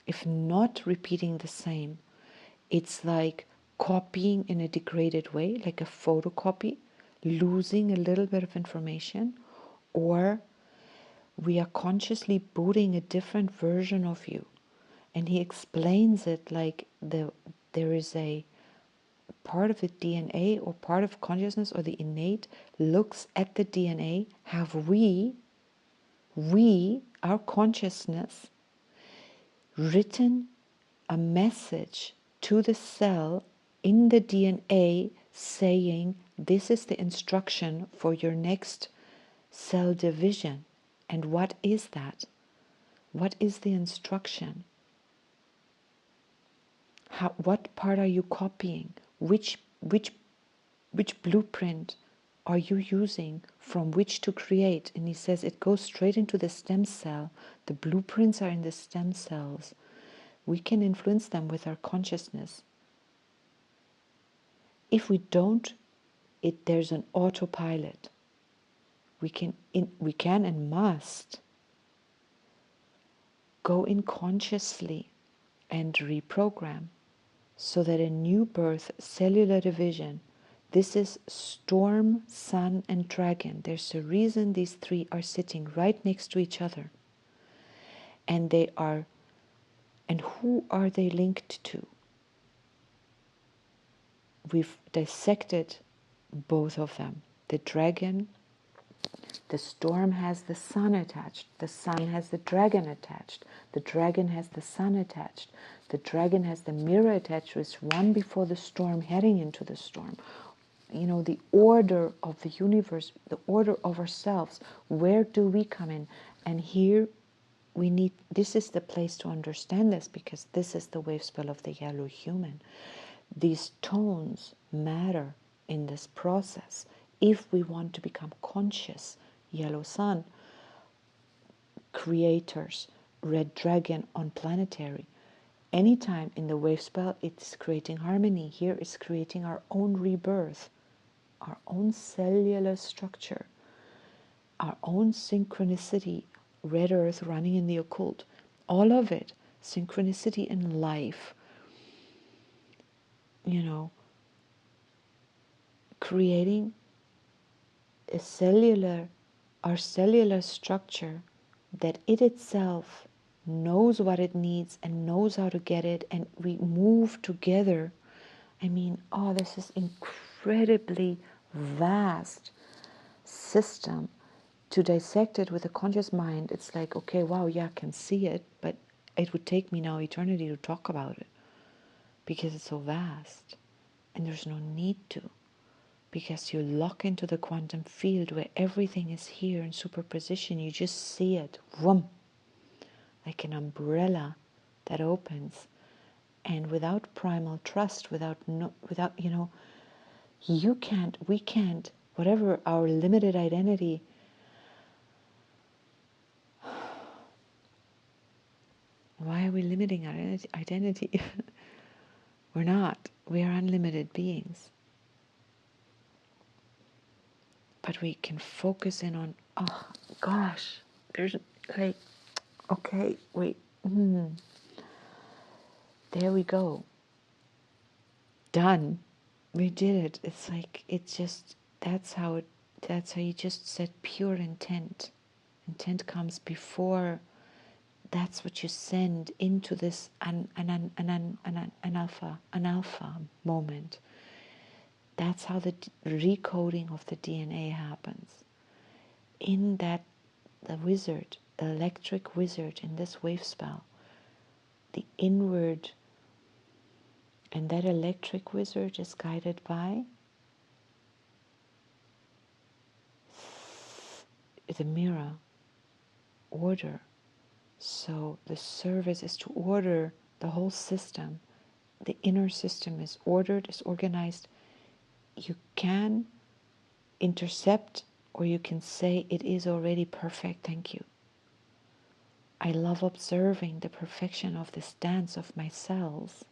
If not repeating the same, it's like copying in a degraded way, like a photocopy, losing a little bit of information, or we are consciously booting a different version of you. And he explains it like there is a part of the DNA or part of consciousness or the innate looks at the DNA. Have we, our consciousness, written a message to the cell in the DNA saying, this is the instruction for your next cell division? And what is that? What is the instruction? What part are you copying? Which blueprint are you using from which to create? And he says it goes straight into the stem cell. The blueprints are in the stem cells. We can influence them with our consciousness. If we don't, there's an autopilot. We can and must go in consciously and reprogram, so that a new birth, cellular division, this is storm, sun, and dragon. There's a reason these three are sitting right next to each other. And who are they linked to? We've dissected both of them. The dragon, the storm has the sun attached. The sun has the dragon attached. The dragon has the sun attached. The dragon has the mirror attached, with one before the storm, heading into the storm. The order of the universe, the order of ourselves. Where do we come in? And here this is the place to understand this, because this is the wave spell of the yellow human. These tones matter in this process. If we want to become conscious, yellow sun, creators, red dragon on Planetary, anytime in the wave spell, it's creating harmony. Here it's creating our own rebirth, our own cellular structure, our own synchronicity, red earth running in the occult, all of it, synchronicity in life, creating our cellular structure that it itself knows what it needs and knows how to get it, and we move together. This is incredibly vast system. To dissect it with a conscious mind, it's like, okay, wow, yeah, I can see it, but it would take me now eternity to talk about it, because it's so vast. And there's no need to, because you lock into the quantum field where everything is here in superposition. You just see it, whoom, like an umbrella that opens. And without primal trust, without you can't, we can't, whatever our limited identity, why are we limiting our identity? We're not. We are unlimited beings. But we can focus in on, oh gosh, there's like, okay, wait, there we go. Done. We did it. It's like, it's just, that's how you just set pure intent. Intent comes before. That's what you send into this an alpha moment. That's how the recoding of the DNA happens. In that, the wizard, the electric wizard in this wave spell, the inward, and that electric wizard is guided by the mirror, order. So the service is to order the whole system. The inner system is ordered, is organized. You can intercept, or you can say it is already perfect, thank you. I love observing the perfection of this dance of my cells.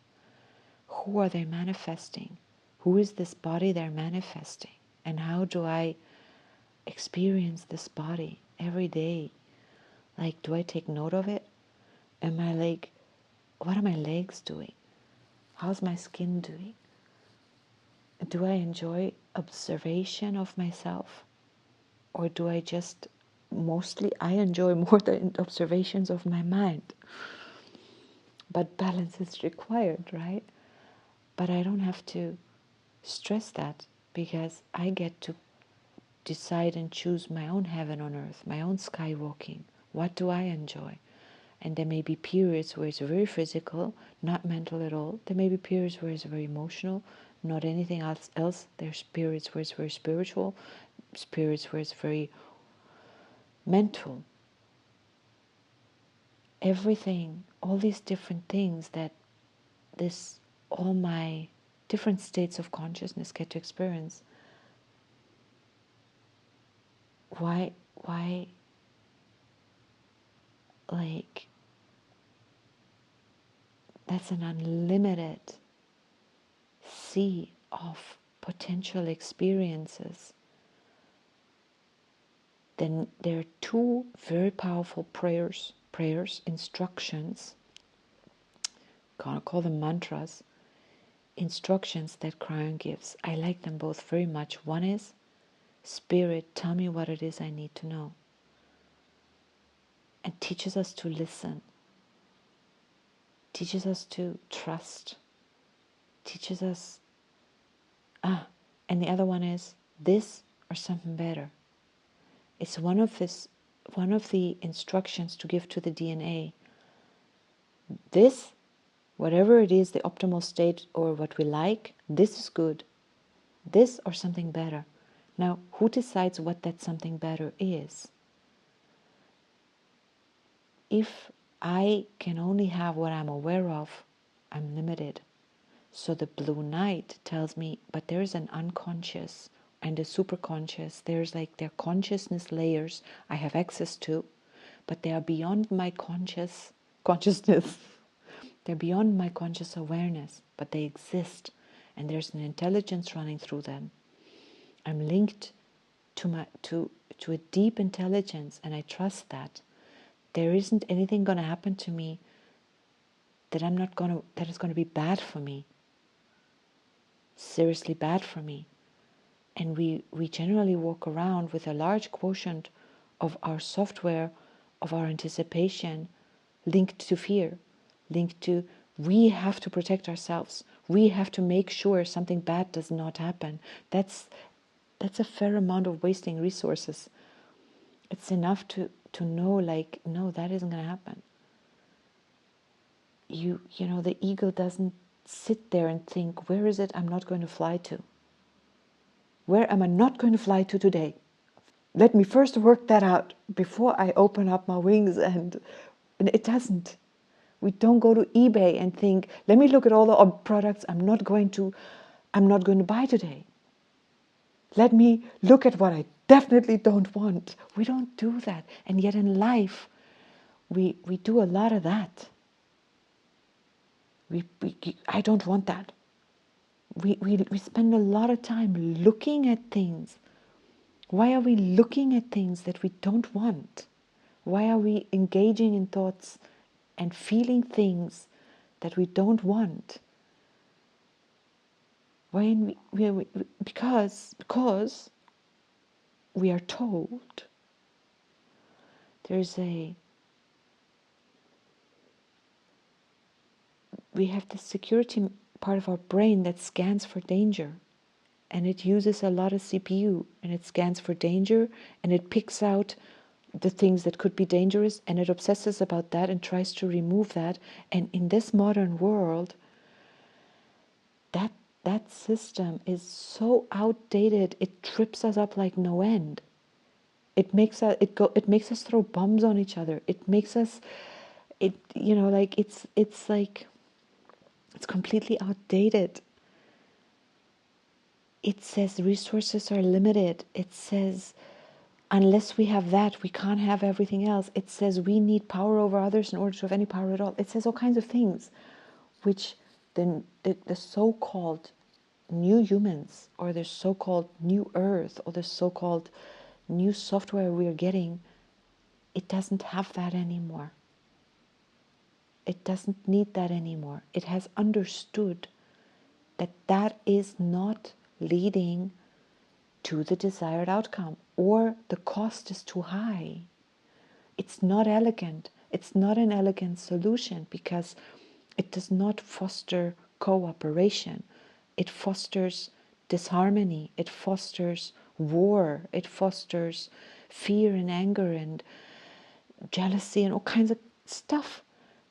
Who are they manifesting? Who is this body they're manifesting? And how do I experience this body every day? Like, do I take note of it? Am I like, what are my legs doing? How's my skin doing? Do I enjoy observation of myself? Or do I just, mostly I enjoy more the observations of my mind? But balance is required, right? But I don't have to stress that, because I get to decide and choose my own heaven on earth, my own skywalking. What do I enjoy? And there may be periods where it's very physical, not mental at all. There may be periods where it's very emotional, not anything else. There's periods where it's very spiritual, periods where it's very mental. Everything, all these different things that all my different states of consciousness get to experience. Why, like, that's an unlimited sea of potential experiences. Then there are two very powerful prayers, instructions, call them mantras, instructions that Cryon gives. I like them both very much. One is, Spirit, tell me what it is I need to know. And teaches us to listen, teaches us to trust, teaches us, and the other one is, this or something better. It's one of the instructions to give to the DNA. This, whatever it is, the optimal state or what we like, this is good. This or something better. Now, who decides what that something better is? If I can only have what I'm aware of, I'm limited. So the blue knight tells me, but there's an unconscious and a superconscious. There's like their consciousness layers I have access to, but they are beyond my consciousness. They're beyond my conscious awareness, but they exist, and there's an intelligence running through them. I'm linked to a deep intelligence, and I trust that. There isn't anything going to happen to me that is going to be bad for me. Seriously bad for me. And we generally walk around with a large quotient of our software, of our anticipation, linked to fear, linked to, we have to protect ourselves. We have to make sure something bad does not happen. That's a fair amount of wasting resources. It's enough to know, like, no, that isn't going to happen. You know, the ego doesn't sit there and think, where is it I'm not going to fly to? Where am I not going to fly to today? Let me first work that out before I open up my wings. And it doesn't. We don't go to eBay and think, let me look at all the products I'm not going to buy today. Let me look at what I definitely don't want. We don't do that. And yet in life, we do a lot of that. I don't want that. We spend a lot of time looking at things. Why are we looking at things that we don't want? Why are we engaging in thoughts and feeling things that we don't want? Because we are told we have this security part of our brain that scans for danger, and it uses a lot of CPU, and it scans for danger, and it picks out the things that could be dangerous, and it obsesses about that and tries to remove that. And in this modern world, that system is so outdated, it trips us up like no end. It makes us throw bombs on each other. It makes us, like it's completely outdated. It says resources are limited. It says unless we have that, we can't have everything else. It says we need power over others in order to have any power at all. It says all kinds of things, which the so-called new humans, or the so-called new earth, or the so-called new software we're getting, it doesn't have that anymore. It doesn't need that anymore. It has understood that that is not leading to the desired outcome, or the cost is too high. It's not elegant. It's not an elegant solution because it does not foster cooperation. It fosters disharmony. It fosters war. It fosters fear and anger and jealousy and all kinds of stuff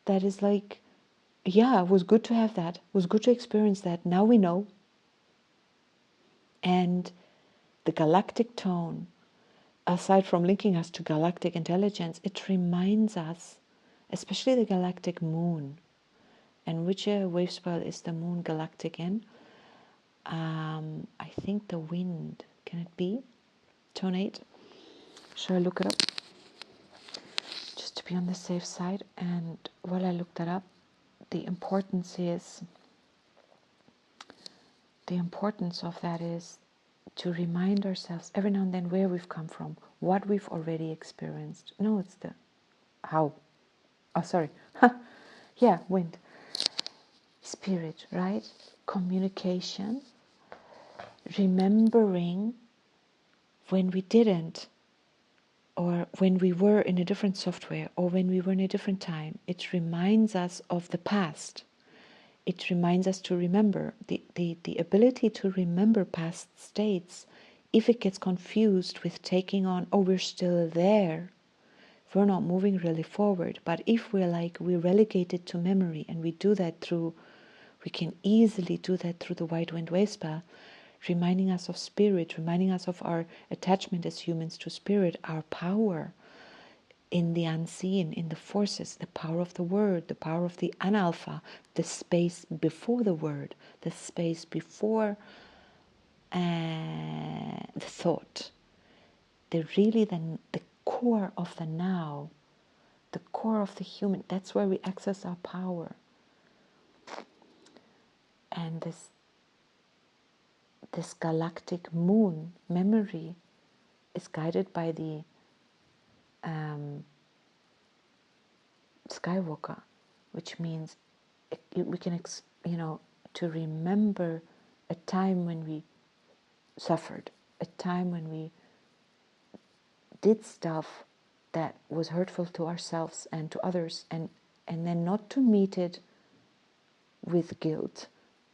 that is like, yeah, it was good to have that. It was good to experience that. Now we know. And the galactic tone, aside from linking us to galactic intelligence, it reminds us, especially the galactic moon. And which wave spell is the moon galactic in? I think the wind. Can it be? Tone 8. Shall I look it up? Just to be on the safe side. And while I look that up, the importance of that is to remind ourselves every now and then where we've come from, what we've already experienced. No, it's the how. Oh, sorry. Yeah, wind. Spirit, right? Communication. Remembering when we didn't, or when we were in a different software, or when we were in a different time. It reminds us of the past. It reminds us to remember. The ability to remember past states, if it gets confused with taking on, oh, we're still there, we're not moving really forward. But if we're relegated to memory, and we can easily do that through the White Wind Wave spell, reminding us of spirit, reminding us of our attachment as humans to spirit, our power in the unseen, in the forces, the power of the word, the power of the analpha, the space before the word, the space before the thought, the core of the now, the core of the human. That's where we access our power. And this galactic moon memory is guided by the Skywalker, which means we can, to remember a time when we suffered, a time when we did stuff that was hurtful to ourselves and to others, and then not to meet it with guilt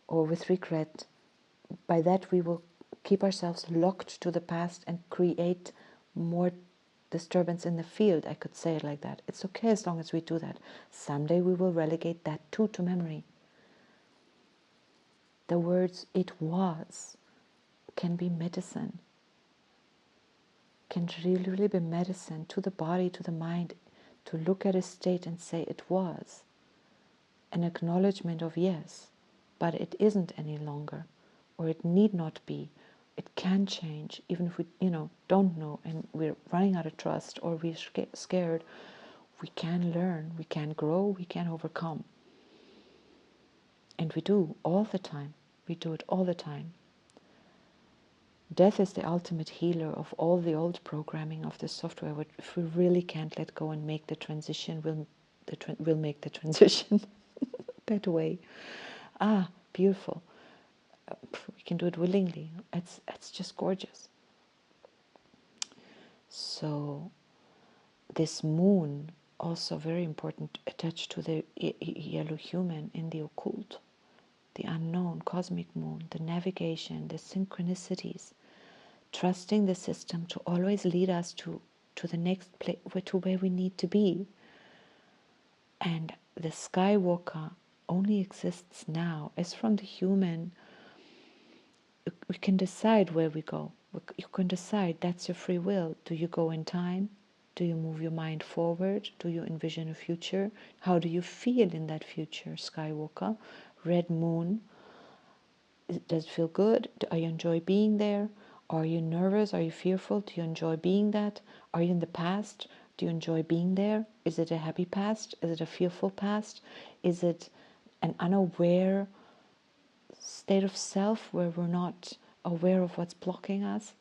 or with regret. By that we will keep ourselves locked to the past and create more disturbance in the field. I could say it like that. It's okay as long as we do that. Someday we will relegate that too to memory. The words "it was" can be medicine, can really, really be medicine to the body, to the mind, to look at a state and say it was. An acknowledgement of yes, but it isn't any longer, or it need not be. It can change, even if we, don't know and we're running out of trust or we're scared. We can learn, we can grow, we can overcome. And we do all the time. We do it all the time. Death is the ultimate healer of all the old programming of the software. If we really can't let go and make the transition, we'll make the transition that way. Ah, beautiful. We can do it willingly. It's just gorgeous. So this moon, also very important, attached to the yellow human in the occult, the unknown cosmic moon, the navigation, the synchronicities, trusting the system to always lead us to the next place, to where we need to be. And the skywalker only exists now. As from the human, we can decide where we go. You can decide, that's your free will. Do you go in time? Do you move your mind forward? Do you envision a future? How do you feel in that future, Skywalker? Red moon, does it feel good? Do you enjoy being there? Are you nervous? Are you fearful? Do you enjoy being that? Are you in the past? Do you enjoy being there? Is it a happy past? Is it a fearful past? Is it an unaware state of self where we're not aware of what's blocking us?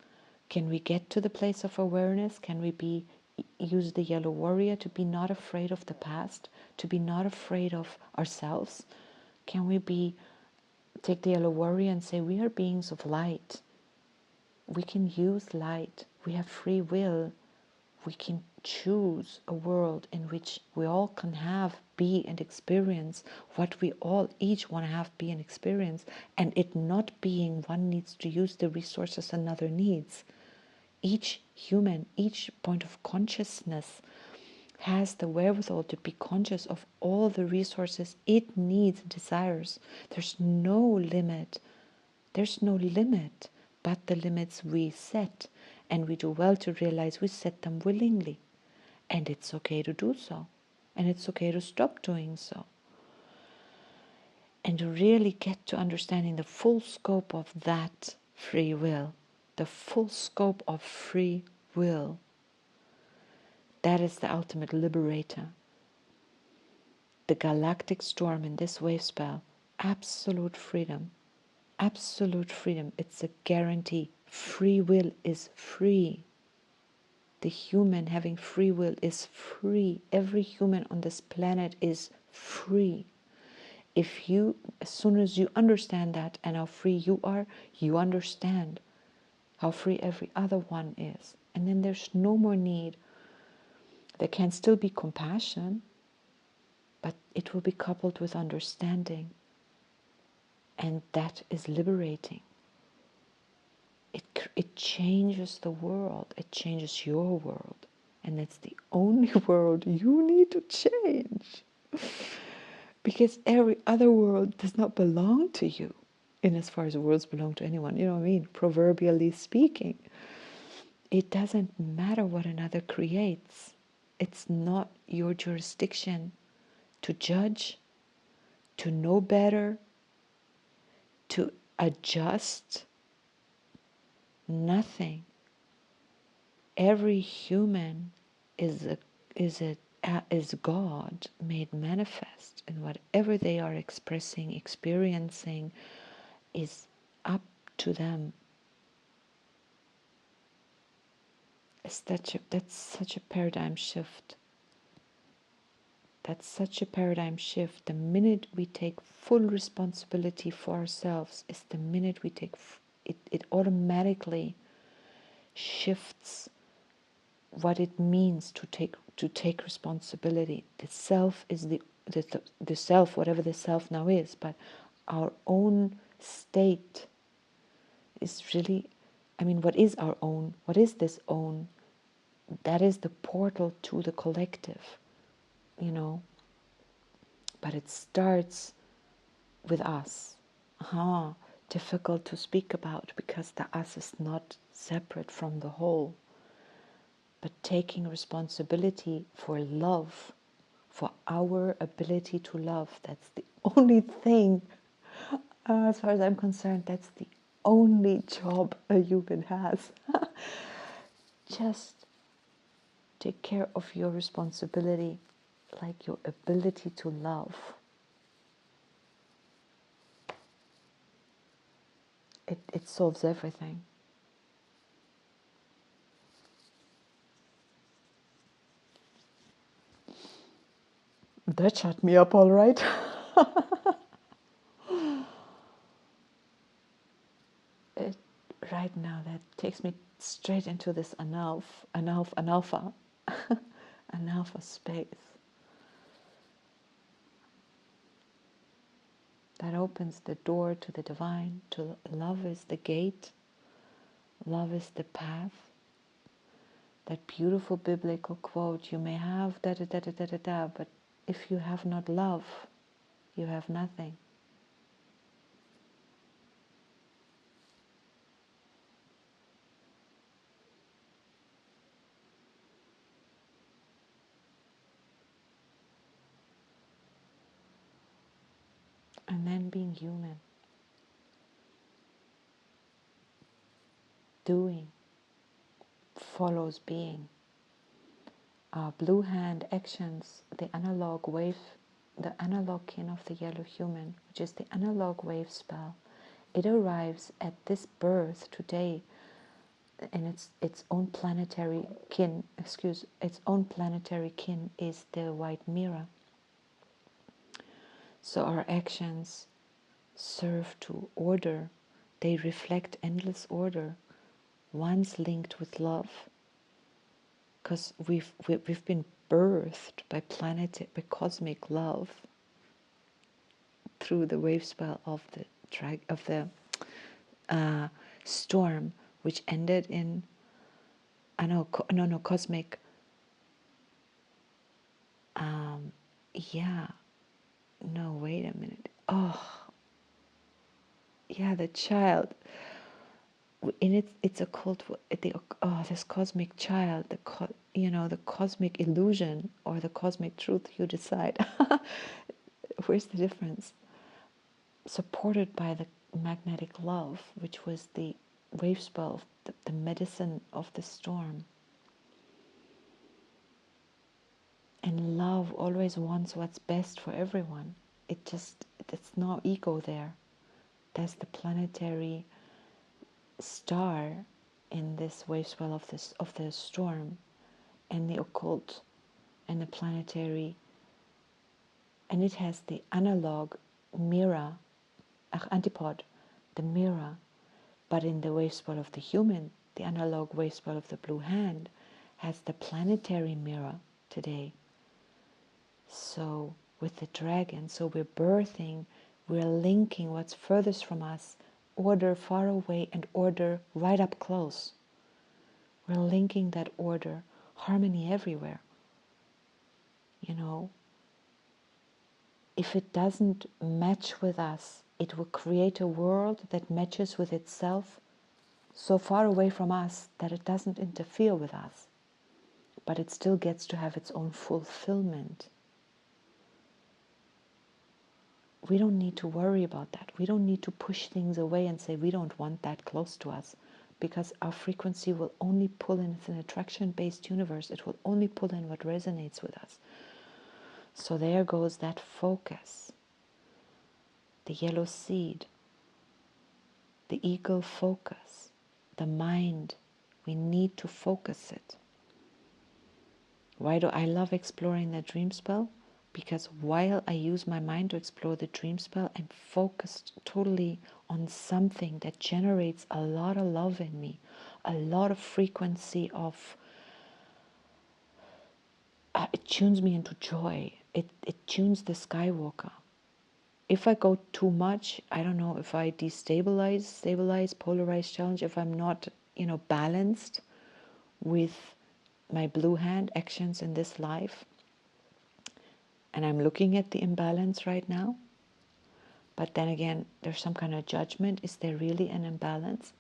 Can we get to the place of awareness? Can we use the yellow warrior to be not afraid of the past, to be not afraid of ourselves? Can we take the yellow warrior and say, we are beings of light. We can use light. We have free will. We can choose a world in which we all can have, be, and experience what we all each want to have, be, and experience, and it not being one needs to use the resources another needs. Each human, each point of consciousness has the wherewithal to be conscious of all the resources it needs and desires. There's no limit. There's no limit but the limits we set, and we do well to realize we set them willingly. And it's okay to do so. And it's okay to stop doing so. And to really get to understanding the full scope of that free will. The full scope of free will. That is the ultimate liberator. The galactic storm in this wave spell. Absolute freedom. Absolute freedom. It's a guarantee. Free will is free. The human having free will is free. Every human on this planet is free. As soon as you understand that and how free you are, you understand how free every other one is. And then there's no more need. There can still be compassion, but it will be coupled with understanding. And that is liberating. It changes the world. It changes your world. And that's the only world you need to change. Because every other world does not belong to you. In as far as worlds belong to anyone, you know what I mean? Proverbially speaking. It doesn't matter what another creates. It's not your jurisdiction to judge, to know better, to adjust. Nothing. Every human is God made manifest, and whatever they are expressing, experiencing, is up to them. That's such a paradigm shift. That's such a paradigm shift. The minute we take full responsibility for ourselves is the minute we take it automatically shifts what it means to take responsibility. The self is the self, whatever the self now is, but our own state is really, what is our own? What is this own? That is the portal to the collective, But it starts with us. uh, difficult to speak about because the us is not separate from the whole. But taking responsibility for love, for our ability to love, that's the only thing, as far as I'm concerned, that's the only job a human has. Just take care of your responsibility, like your ability to love. It solves everything. That shut me up, all right. it, right now, that takes me straight into this analpha, analpha space. That opens the door to the divine, to love is the gate, love is the path. That beautiful biblical quote, you may have da da da da da da da, but if you have not love, you have nothing. And then being human, doing follows being. Blue hand actions, the analog wave, the analog kin of the yellow human, which is the analog wave spell. It arrives at this birth today in its own planetary kin. Its own planetary kin is the white mirror. So our actions serve to order. They reflect endless order, once linked with love, because we've been birthed by cosmic love through the wave spell of the storm, which ended in cosmic. Yeah, no, wait a minute. Oh, yeah, the child. In it's a cult. This cosmic child, the cosmic illusion or the cosmic truth. You decide. Where's the difference? Supported by the magnetic love, which was the wave spell, the medicine of the storm. And love always wants what's best for everyone. There's no ego there. There's the planetary star in this wave spell of the storm, and the occult, and the planetary, and it has the analog mirror, antipod, the mirror. But in the wave spell of the human, the analog wave spell of the blue hand has the planetary mirror today. So with the dragon, so we're linking what's furthest from us, order far away and order right up close. We're linking that order, harmony everywhere. If it doesn't match with us, it will create a world that matches with itself so far away from us that it doesn't interfere with us, but it still gets to have its own fulfillment. We don't need to worry about that. We don't need to push things away and say we don't want that close to us, because our frequency will only pull in. It's an attraction-based universe. It will only pull in what resonates with us. So there goes that focus. The yellow seed, the eagle focus, the mind. We need to focus it. Why do I love exploring the dream spell? Because while I use my mind to explore the dream spell, I'm focused totally on something that generates a lot of love in me, a lot of frequency of, it tunes me into joy. It tunes the Skywalker. If I go too much, I don't know, if I stabilize, polarize, challenge, if I'm not, balanced with my blue hand actions in this life, and I'm looking at the imbalance right now, But then again, there's some kind of judgment. Is there really an imbalance?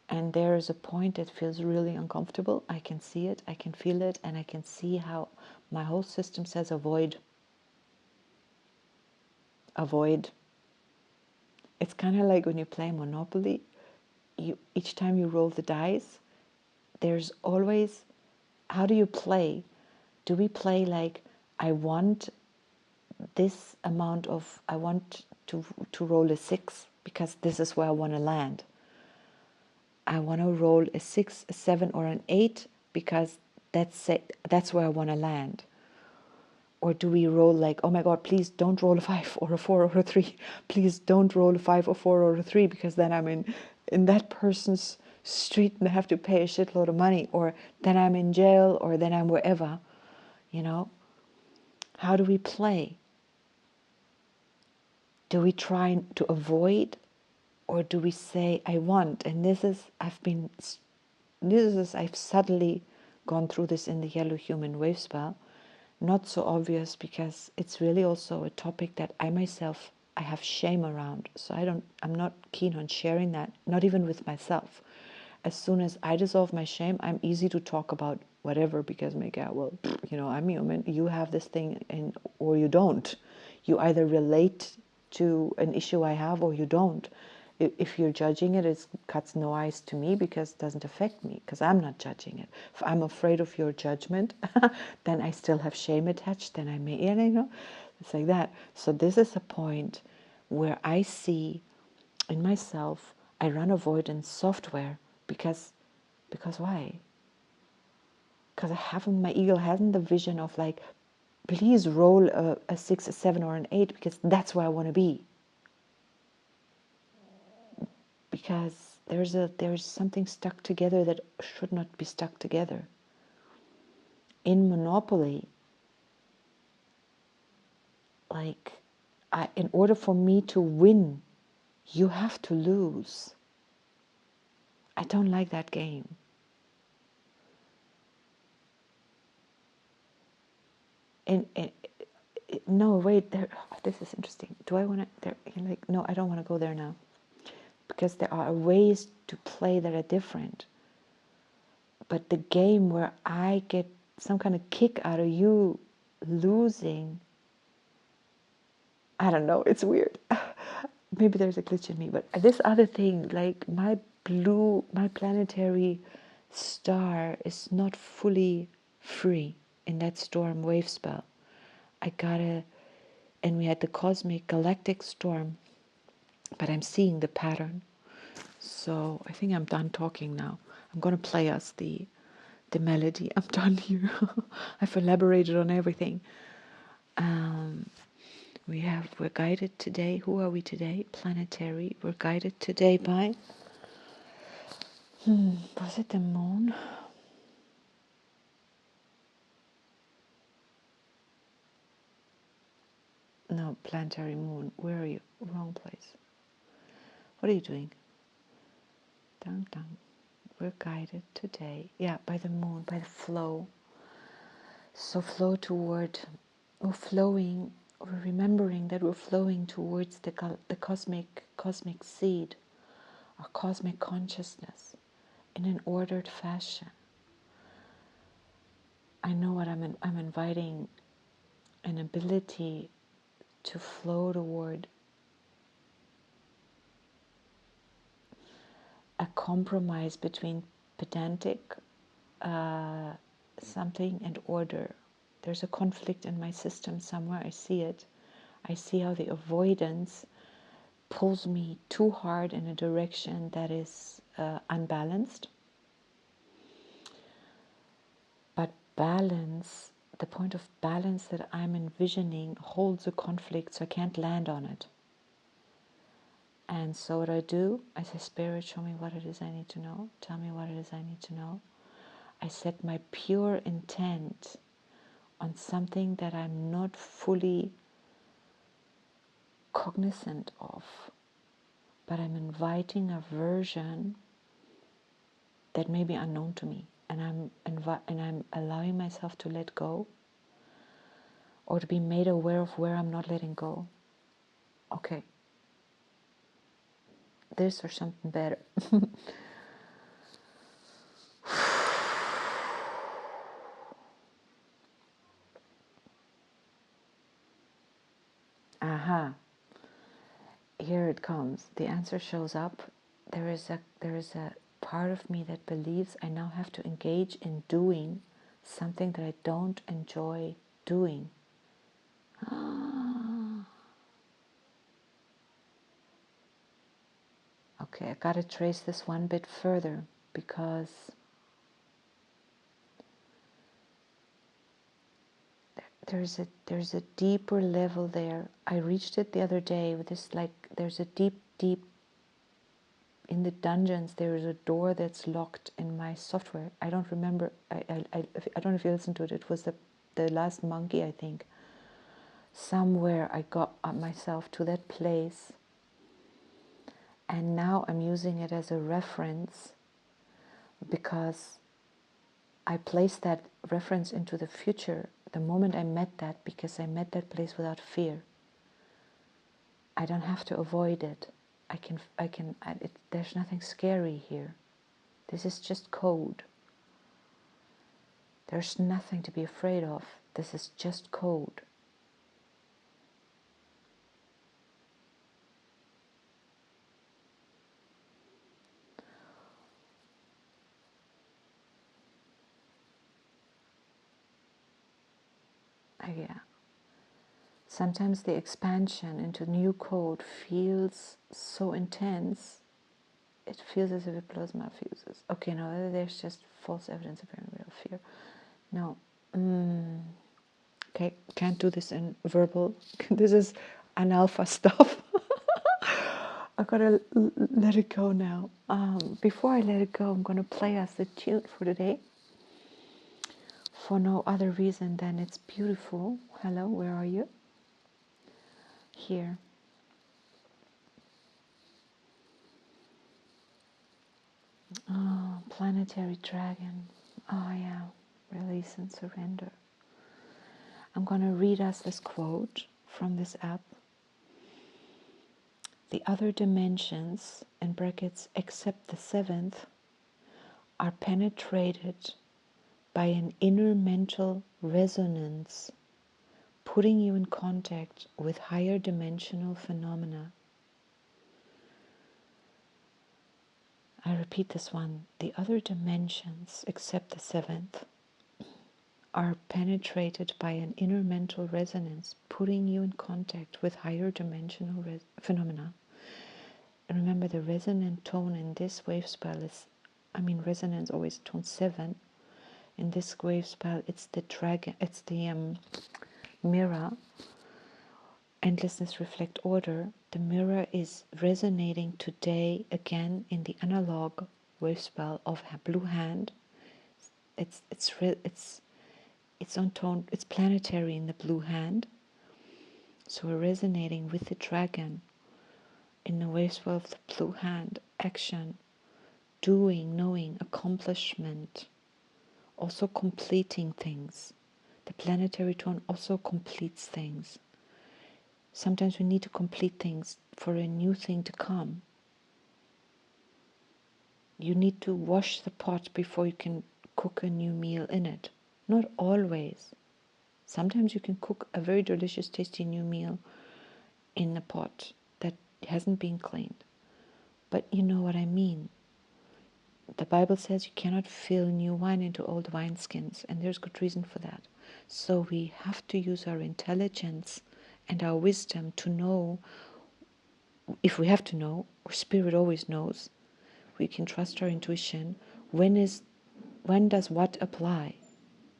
And there is a point that feels really uncomfortable. I can see it, I can feel it, and I can see how my whole system says avoid. Avoid. It's kind of like when you play Monopoly. Each time you roll the dice, there's always, how do you play? Do we play like, I want this amount of, I want to roll a 6 because this is where I want to land. I want to roll a 6, a 7, or an 8 because that's where I want to land. Or do we roll like, oh my God, please don't roll a 5 or a 4 or a 3. Please don't roll a 5 or 4 or a 3 because then I'm in that person's street and I have to pay a shitload of money. Or then I'm in jail, or then I'm wherever, you know. How do we play? Do we try to avoid, or do we say, I want? And I've subtly gone through this in the Yellow Human Wave spell. Not so obvious because it's really also a topic that I myself, I have shame around. So I'm not keen on sharing that, not even with myself. As soon as I dissolve my shame, I'm easy to talk about whatever because well, I'm human. You have this thing or you don't. You either relate to an issue I have or you don't. If you're judging it, it cuts no eyes to me because it doesn't affect me because I'm not judging it. If I'm afraid of your judgment, then I still have shame attached. Then I may, it's like that. So this is a point where I see in myself, I run avoidance software because why? Because my ego hasn't the vision of like, please roll a 6, a 7, or an 8 because that's where I want to be. Because there's something stuck together that should not be stuck together. In Monopoly, like, in order for me to win, you have to lose. I don't like that game. And no, wait, this is interesting. Do I want to? No, I don't want to go there now, because there are ways to play that are different. But the game where I get some kind of kick out of you losing, I don't know, it's weird. Maybe there's a glitch in me, but this other thing, like my planetary star is not fully free in that storm wave spell. And we had the cosmic galactic storm, but I'm seeing the pattern. So I think I'm done talking now. I'm going to play us the melody. I'm done here. I've elaborated on everything. We're guided today. Who are we today? Planetary. We're guided today by, was it the moon? No, planetary moon. Where are you? Wrong place. What are you doing? Dun, dun. We're guided today. Yeah, by the moon, by the flow. So flow toward, or flowing, or remembering that we're flowing towards the cosmic seed, our cosmic consciousness, in an ordered fashion. I know what I'm inviting an ability to flow toward a compromise between pedantic something and order. There's a conflict in my system somewhere. I see it. I see how the avoidance pulls me too hard in a direction that is unbalanced. But balance, the point of balance that I'm envisioning holds a conflict, so I can't land on it. And so what I do, I say, Spirit, show me what it is I need to know. Tell me what it is I need to know. I set my pure intent on something that I'm not fully cognizant of, but I'm inviting a version that may be unknown to me, and I'm allowing myself to let go, or to be made aware of where I'm not letting go. Okay, this or something better. Aha, here it comes. The answer shows up. There is a part of me that believes I now have to engage in doing something that I don't enjoy doing. Okay, I gotta trace this one bit further because there's a deeper level there. I reached it the other day with this, like, there's a deep in the dungeons. There is a door that's locked in my software. I don't remember. I don't know if you listened to it. It was the last monkey, I think. Somewhere I got myself to that place, and now I'm using it as a reference because I placed that reference into the future the moment I met that, because I met that place without fear. I don't have to avoid it. There's nothing scary here. This is just code. There's nothing to be afraid of. This is just code. Yeah. Sometimes the expansion into new code feels so intense, it feels as if it blows my fuses. Okay, no, there's just false evidence of very real fear. No. Okay, can't do this in verbal. This is analpha stuff. I gotta let it go now. Before I let it go, I'm gonna play us the tune for today. For no other reason than it's beautiful. Hello, where are you? Here. Oh, Planetary Dragon. Oh yeah, release and surrender. I'm gonna read us this quote from this app. The other dimensions, in brackets, except the seventh, are penetrated by an inner mental resonance, putting you in contact with higher dimensional phenomena. I repeat this one. The other dimensions, except the seventh, are penetrated by an inner mental resonance, putting you in contact with higher dimensional phenomena. And remember, the resonant tone in this wave spell is, resonance always tone 7. In this wave spell, it's the dragon, it's the mirror. Endlessness, reflect, order. The mirror is resonating today again in the analog wave spell of blue hand. It's on tone. It's planetary in the blue hand. So we're resonating with the dragon in the wave spell of the blue hand. Action, doing, knowing, accomplishment, also completing things. The planetary tone also completes things. Sometimes we need to complete things for a new thing to come. You need to wash the pot before you can cook a new meal in it. Not always. Sometimes you can cook a very delicious, tasty new meal in a pot that hasn't been cleaned. But you know what I mean. The Bible says you cannot fill new wine into old wineskins, and there's good reason for that. So we have to use our intelligence and our wisdom to know, if we have to know, or Spirit always knows, we can trust our intuition. When does what apply?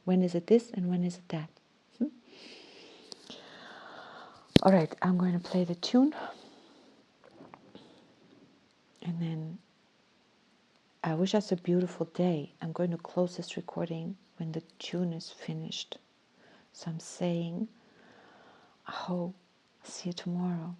When is it this and when is it that? All right, I'm going to play the tune, and then I wish us a beautiful day. I'm going to close this recording when the tune is finished. So I'm saying, I hope, see you tomorrow.